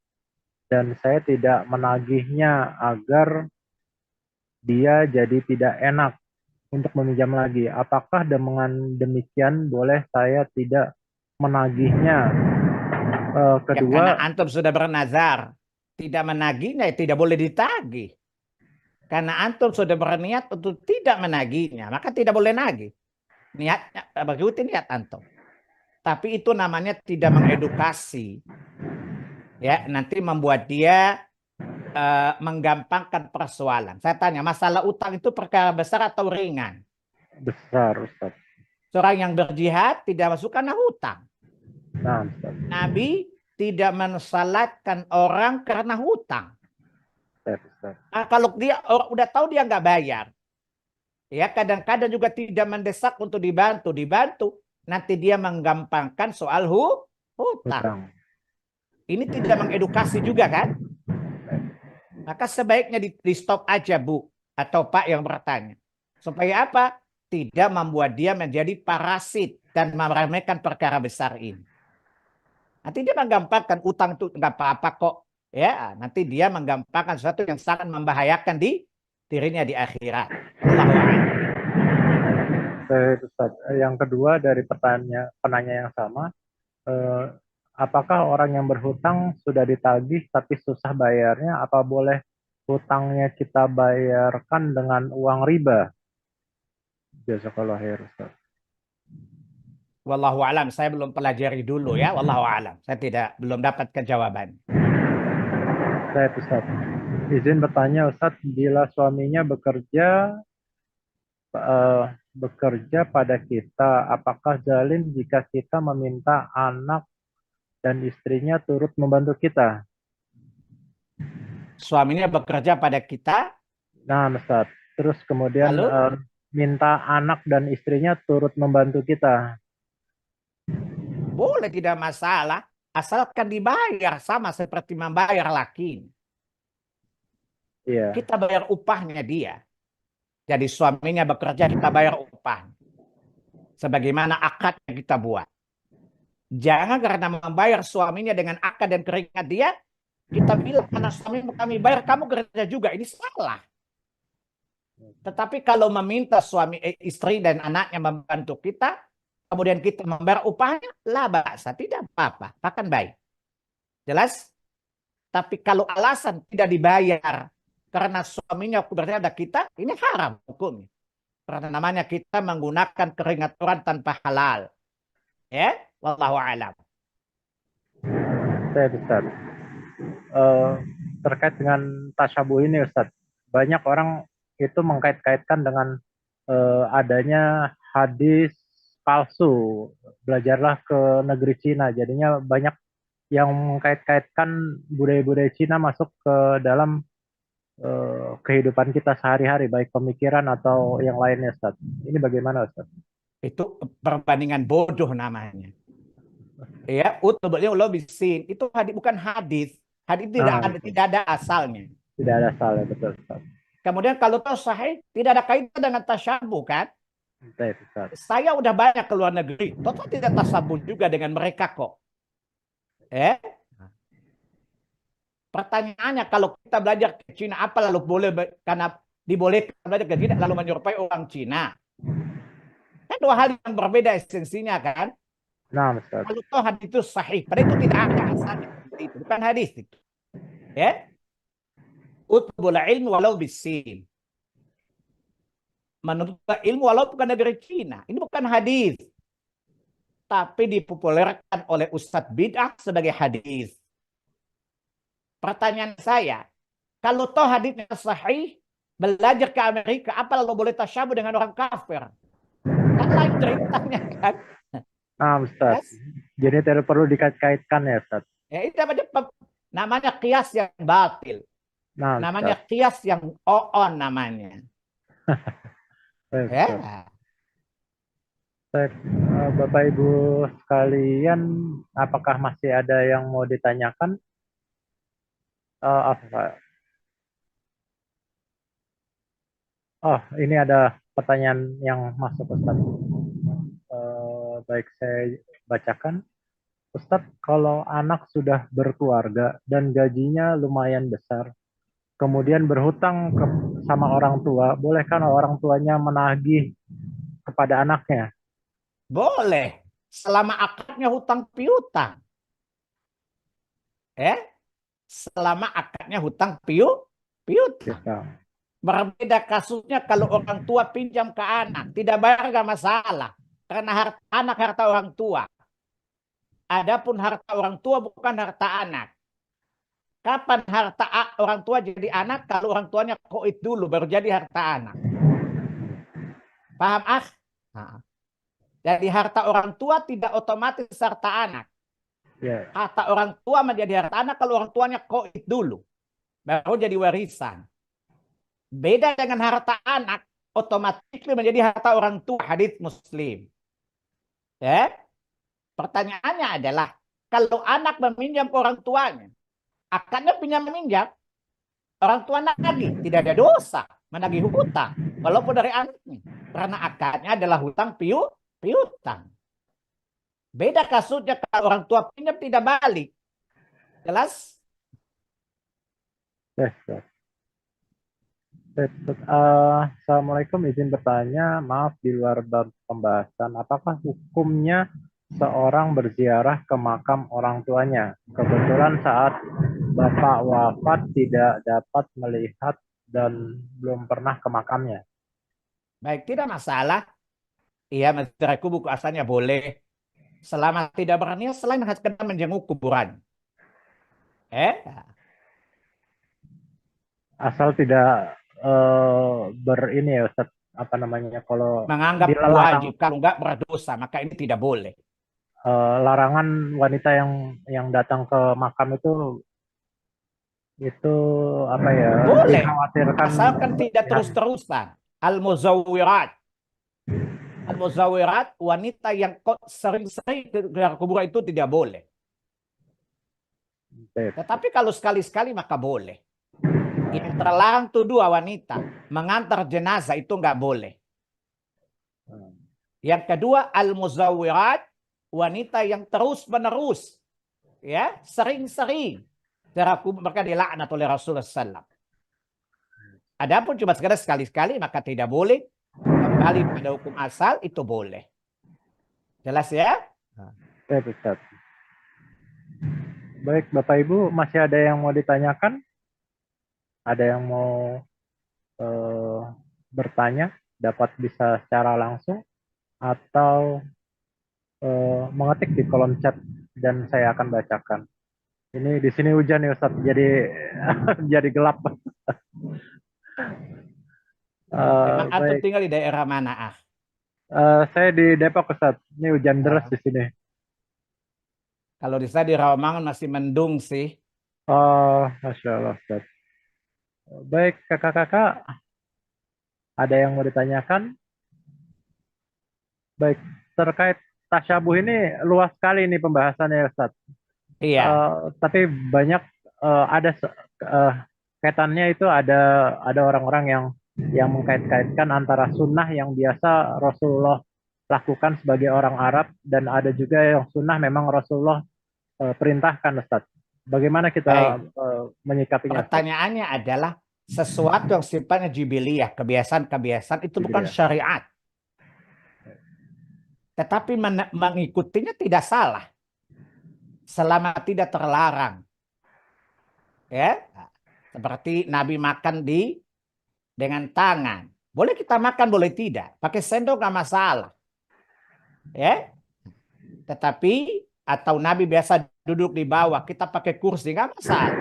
Speaker 2: Dan saya tidak menagihnya agar dia jadi tidak enak untuk meminjam lagi. Apakah dengan demikian boleh saya tidak menagihnya? Kedua,
Speaker 1: ya, karena antum sudah bernazar, tidak menagihnya, tidak boleh ditagih. Karena antum sudah berniat untuk tidak menagihnya, maka tidak boleh nagih. Niatnya, begitu niat antum. Tapi itu namanya tidak mengedukasi. Ya, nanti membuat dia menggampangkan persoalan. Saya tanya, masalah utang itu perkara besar atau ringan?
Speaker 2: besar, Ustaz.
Speaker 1: Seorang yang berjihad tidak masuk karena hutang.
Speaker 2: Nah, Ustaz.
Speaker 1: Nabi tidak mensalatkan orang karena hutang.
Speaker 2: Ustaz.
Speaker 1: Nah, kalau dia udah tahu dia nggak bayar, ya kadang-kadang juga tidak mendesak untuk dibantu. Nanti dia menggampangkan soal hutang. Ini tidak mengedukasi juga kan? Maka sebaiknya di stop aja Bu atau Pak yang bertanya. Supaya apa? Tidak membuat dia menjadi parasit dan meremehkan perkara besar ini. Nanti dia menggampangkan utang itu nggak apa-apa kok. Ya, nanti dia menggampangkan sesuatu yang sangat membahayakan di dirinya di akhirat.
Speaker 2: Ustaz. Yang kedua dari penanya yang sama, apakah orang yang berhutang sudah ditagih tapi susah bayarnya, apa boleh hutangnya kita bayarkan dengan uang riba? Jazakallah khair, Ustaz.
Speaker 1: Wallahu alam, saya belum pelajari dulu ya. Wallahu alam, saya belum dapatkan jawaban.
Speaker 2: Saya Ustaz. Izin bertanya Ustaz, bila suaminya bekerja pada kita, apakah zalim jika kita meminta anak dan istrinya turut membantu kita?
Speaker 1: Suaminya bekerja pada kita,
Speaker 2: Nah, Ustaz. Terus kemudian
Speaker 1: lalu
Speaker 2: minta anak dan istrinya turut membantu kita.
Speaker 1: boleh, tidak masalah. Asalkan dibayar sama seperti membayar laki.
Speaker 2: Iya.
Speaker 1: Kita bayar upahnya dia. Jadi suaminya bekerja, kita bayar upah. Sebagaimana akad yang kita buat. Jangan karena membayar suaminya dengan akad dan keringat dia, kita bilang karena suami kami bayar, kamu kerja juga. Ini salah. Tetapi kalau meminta istri dan anaknya membantu kita, kemudian kita membayar upahnya, lah ba'sa, tidak apa-apa, bahkan baik. Jelas? Tapi kalau alasan tidak dibayar karena suaminya berarti ada kita, ini haram hukumnya. Karena namanya kita menggunakan keringat orang tanpa halal. Ya, wallahu a'lam.
Speaker 2: Saya Ustaz. Terkait dengan tasyabuh ini Ustaz. Banyak orang itu mengkait-kaitkan dengan adanya hadis palsu. Belajarlah ke negeri Cina. Jadinya banyak yang mengkait-kaitkan budaya-budaya Cina masuk ke dalam kehidupan kita sehari-hari, baik pemikiran atau yang lainnya, Ustaz. Ini bagaimana, Ustaz?
Speaker 1: Itu perbandingan bodoh namanya. Ya, ulah bisin. Itu hadis, bukan hadis. Hadis tidak ada asalnya.
Speaker 2: Tidak ada asalnya, betul, Ustaz.
Speaker 1: Kemudian kalau tahu sahih, tidak ada kaitan dengan tasyabuh kan?
Speaker 2: Baik, Ustaz.
Speaker 1: Saya udah banyak ke luar negeri. Total tidak tasyabuh juga dengan mereka kok. Pertanyaannya, kalau kita belajar ke Cina, apa lalu boleh, karena dibolehkan belajar ke Cina, lalu menyerupai orang Cina? Kan dua hal yang berbeda esensinya kan?
Speaker 2: Nah, Ustaz.
Speaker 1: Kalau toh hadis itu sahih, padahal itu tidak ada asalnya. Itu bukan hadis itu. Ya? Utbul ilmu walau bisin. Menuntut ilmu walau bukan negeri Cina. Ini bukan hadis. Tapi dipopulerkan oleh Ustadz Bid'ah sebagai hadis. Pertanyaan saya, kalau toh hadisnya sahih, belajar ke Amerika, apa lalu boleh tasyabuh dengan orang kafir? Kan lain ceritanya kan?
Speaker 2: Nah, Ustaz. Yes. Jadi tidak perlu dikait-kaitkan ya, Ustaz.
Speaker 1: Ya, itu namanya kias yang batil.
Speaker 2: Nah,
Speaker 1: namanya kias yang on namanya.
Speaker 2: Ya. Bapak Ibu sekalian, apakah masih ada yang mau ditanyakan? Ini ada pertanyaan yang masuk, Ustaz. Baik, saya bacakan. Ustaz, kalau anak sudah berkeluarga dan gajinya lumayan besar, kemudian berhutang sama orang tua, bolehkah orang tuanya menagih kepada anaknya?
Speaker 1: Boleh, selama akadnya hutang piutang. Selama akadnya hutang piutang. Berbeda kasusnya kalau orang tua pinjam ke anak, tidak bayar gak masalah. Karena anak harta orang tua. Adapun harta orang tua bukan harta anak. Kapan harta orang tua jadi anak? Kalau orang tuanya koit dulu baru jadi harta anak. Paham, akh? Jadi harta orang tua tidak otomatis harta anak. Harta orang tua menjadi harta anak kalau orang tuanya koit dulu. Baru jadi warisan. Beda dengan harta anak, otomatis menjadi harta orang tua. Hadits Muslim. Pertanyaannya adalah, kalau anak meminjam ke orang tuanya, akadnya pinjam meminjam, orang tua nagih, tidak ada dosa menagih hutang, walaupun dari anaknya, karena akadnya adalah hutang piutang. Beda kasusnya kalau orang tua pinjam tidak balik. Jelas?
Speaker 2: Assalamualaikum, izin bertanya, maaf di luar pembahasan, apakah hukumnya seorang berziarah ke makam orang tuanya? Kebetulan saat bapak wafat tidak dapat melihat dan belum pernah ke makamnya.
Speaker 1: Baik, tidak masalah. Iya, masyarakat buku asalnya boleh. Selama tidak berniat selain sekedar menjenguk kuburan.
Speaker 2: Asal tidak berini ya Ustaz, apa namanya, kalau
Speaker 1: menganggap wajib, kalau enggak berdosa, maka ini tidak boleh.
Speaker 2: Larangan wanita yang datang ke makam itu itu apa ya,
Speaker 1: Boleh,
Speaker 2: dikhawatirkan
Speaker 1: asalkan tidak
Speaker 2: berlebihan.
Speaker 1: terus-terusan. Al-muzawwirat. Al-muzawwirat, wanita yang sering-sering ke kuburan itu tidak boleh.
Speaker 2: Baik.
Speaker 1: Tetapi kalau sekali-sekali maka boleh. Yang terlarang itu dua wanita. Mengantar jenazah itu nggak boleh. Yang kedua, al-muzawwirat, wanita yang terus-menerus, ya, sering-sering. Mereka dilaknat oleh Rasulullah SAW. Adapun cuma sekedar sekali-sekali maka tidak boleh. Kembali pada hukum asal itu boleh. Jelas ya?
Speaker 2: Baik, Ustaz. Baik, Bapak Ibu, masih ada yang mau ditanyakan? Ada yang mau bertanya? Dapat bisa secara langsung atau mengetik di kolom chat dan saya akan bacakan. Ini di sini hujan nih Ustaz, jadi jadi gelap.
Speaker 1: Memang antum
Speaker 2: Baik,
Speaker 1: tinggal di daerah mana?
Speaker 2: saya di Depok Ustaz. Ini hujan deras di sini.
Speaker 1: Kalau di sana di Rawamangun masih mendung sih.
Speaker 2: Oh, Masya Allah Ustaz. Baik, kakak-kakak, ada yang mau ditanyakan? Baik, terkait tasyabuh ini luas sekali nih pembahasannya Ustaz.
Speaker 1: Iya.
Speaker 2: Tapi banyak ada kaitannya itu ada orang-orang yang mengkait-kaitkan antara sunnah yang biasa Rasulullah lakukan sebagai orang Arab dan ada juga yang sunnah memang Rasulullah perintahkan Ustaz. Bagaimana kita
Speaker 1: Baik.
Speaker 2: menyikapinya Ustaz?
Speaker 1: Pertanyaannya adalah sesuatu yang sifatnya jibiliyah, kebiasaan-kebiasaan itu bukan
Speaker 2: Jibiliyah.
Speaker 1: syariat. Tetapi mengikutinya tidak salah. Selama tidak terlarang. Ya. Seperti Nabi makan dengan tangan. Boleh kita makan, boleh tidak. Pakai sendok nggak masalah. Ya. Tetapi atau Nabi biasa duduk di bawah, kita pakai kursi nggak masalah.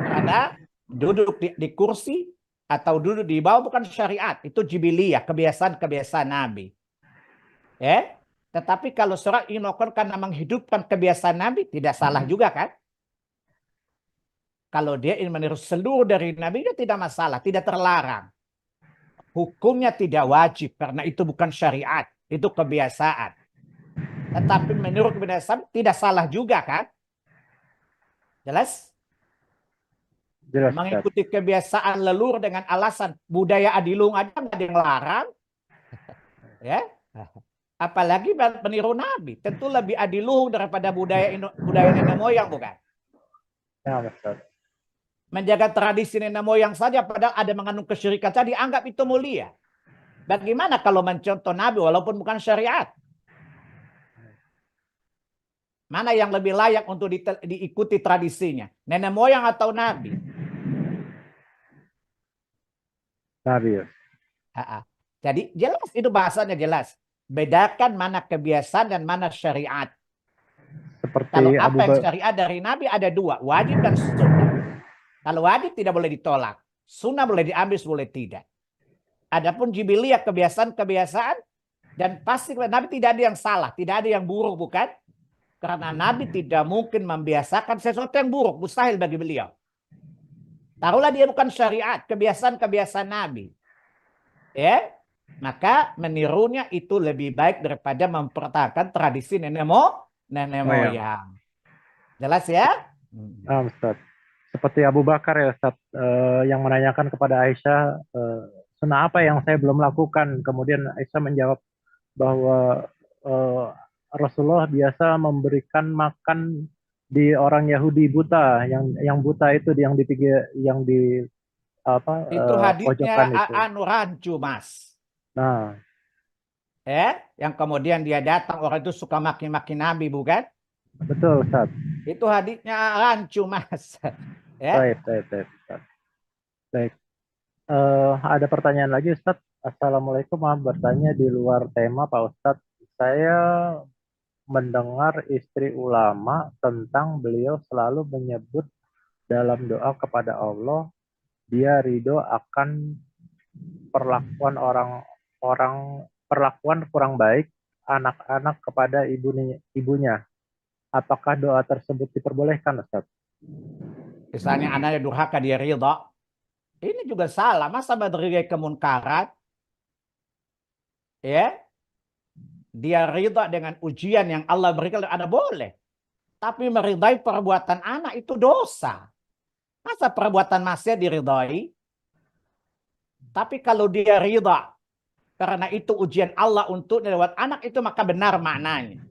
Speaker 1: Karena duduk di kursi atau duduk di bawah bukan syariat, itu jibiliyah, kebiasaan-kebiasaan Nabi. Ya. Tetapi kalau seorang ingin melakukan karena menghidupkan kebiasaan Nabi, tidak salah juga kan? Kalau dia ingin meniru seluruh dari Nabi, dia tidak masalah, tidak terlarang. Hukumnya tidak wajib karena itu bukan syariat, itu kebiasaan. Tetapi menurut kebiasaan tidak salah juga kan? Jelas?
Speaker 2: Jelas Ustaz.
Speaker 1: Mengikuti kebiasaan leluhur dengan alasan budaya adilung aja nggak ada yang larang. Ya. Apalagi meniru Nabi. Tentu lebih adiluhung daripada budaya nenek moyang, bukan?
Speaker 2: Ya, Ustaz.
Speaker 1: Menjaga tradisi nenek moyang saja padahal ada mengandung kesyirikan saja dianggap itu mulia. Bagaimana kalau mencontoh Nabi walaupun bukan syariat? Mana yang lebih layak untuk diikuti tradisinya? Nenek moyang atau Nabi?
Speaker 2: Nabi.
Speaker 1: Jadi jelas itu bahasanya jelas. Bedakan mana kebiasaan dan mana syariat.
Speaker 2: Seperti
Speaker 1: Kalau apa yang syariat dari Nabi ada dua, wajib dan sunnah. Kalau wajib tidak boleh ditolak. Sunnah boleh diambil, boleh tidak. Adapun jibiliyah, kebiasaan-kebiasaan, dan pasti Nabi tidak ada yang salah, tidak ada yang buruk, bukan? Karena Nabi tidak mungkin membiasakan sesuatu yang buruk, mustahil bagi beliau. Taruhlah dia bukan syariat, kebiasaan-kebiasaan Nabi. Ya, maka menirunya itu lebih baik daripada mempertahankan tradisi nenek moyang. Jelas ya?
Speaker 2: Ustaz. Seperti Abu Bakar ya Ustaz, yang menanyakan kepada Aisyah, sunnah apa yang saya belum lakukan? Kemudian Aisyah menjawab bahwa Rasulullah biasa memberikan makan di orang Yahudi buta, yang buta itu yang di
Speaker 1: itu haditsnya
Speaker 2: pojokan itu.
Speaker 1: anu rancu, Mas.
Speaker 2: Nah,
Speaker 1: yang kemudian dia datang, orang itu suka maki-maki Nabi, bukan?
Speaker 2: Betul, Ustaz.
Speaker 1: Itu haditsnya rancu, Mas.
Speaker 2: Baik. Baik. Ada pertanyaan lagi, Ustaz. Assalamualaikum, maaf bertanya di luar tema, Pak Ustadz. Saya mendengar istri ulama tentang beliau selalu menyebut dalam doa kepada Allah, dia ridho akan perlakuan kurang baik anak-anak kepada ibunya. Apakah doa tersebut diperbolehkan, Ustaz?
Speaker 1: Misalnya anaknya durhaka, dia ridha. Ini juga salah. Masa meridai kemunkaran? Ya, dia ridha dengan ujian yang Allah berikan, ada boleh. Tapi meridai perbuatan anak itu dosa. Masa perbuatan maksiat diridai? Tapi kalau dia ridha karena itu ujian Allah untuk lewat anak itu, maka benar maknanya.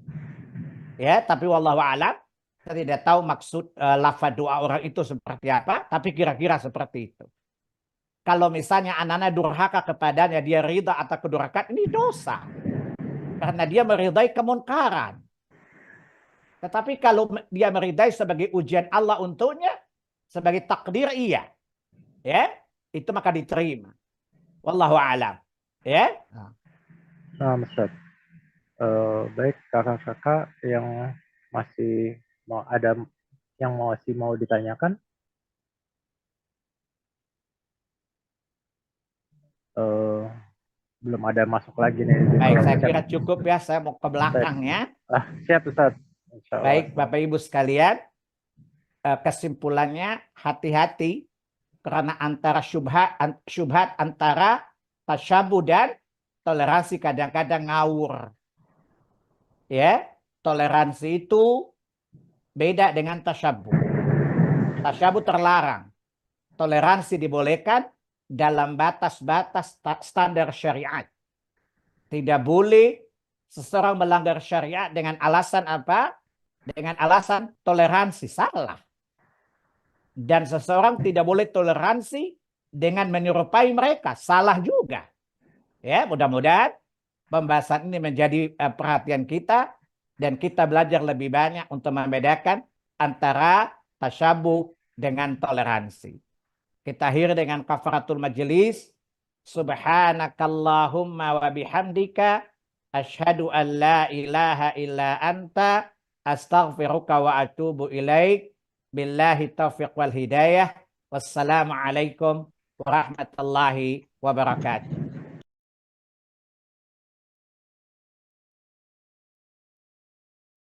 Speaker 1: Ya, tapi wallahu a'lam, saya tidak tahu maksud lafaz doa orang itu seperti apa, tapi kira-kira seperti itu. Kalau misalnya anak-anak durhaka kepadanya, dia ridha atau kedurhakaan, ini dosa. Karena dia meridai kemunkaran. Tetapi kalau dia meridai sebagai ujian Allah untuknya, sebagai takdir, iya. Ya, itu maka diterima. Wallahu a'lam. Ya.
Speaker 2: Nah, Ustaz. Baik, kakak-kakak yang masih masih mau ditanyakan, belum ada masuk lagi nih di
Speaker 1: Baik,
Speaker 2: kolom
Speaker 1: saya
Speaker 2: chat.
Speaker 1: kira cukup ya. Saya mau ke belakang ya.
Speaker 2: Siap Ustaz. Insya Allah.
Speaker 1: Baik, Bapak Ibu sekalian, kesimpulannya hati-hati karena antara syubhat antara tasyabuh dan toleransi kadang-kadang ngawur. Ya, toleransi itu beda dengan tasyabuh. Tasyabuh terlarang. Toleransi dibolehkan dalam batas-batas standar syariat. Tidak boleh seseorang melanggar syariat dengan alasan apa? Dengan alasan toleransi, salah. Dan seseorang tidak boleh toleransi dengan menyerupai mereka, salah juga. Ya, mudah-mudahan pembahasan ini menjadi perhatian kita dan kita belajar lebih banyak untuk membedakan antara tasyabuh dengan toleransi. Kita akhiri dengan kafaratul majelis. Subhanakallahumma wa bihamdika asyhadu an la ilaha illa anta astaghfiruka wa atubu ilaik. Billahi taufiq wal hidayah. Wassalamualaikum warahmatullahi wabarakatuh.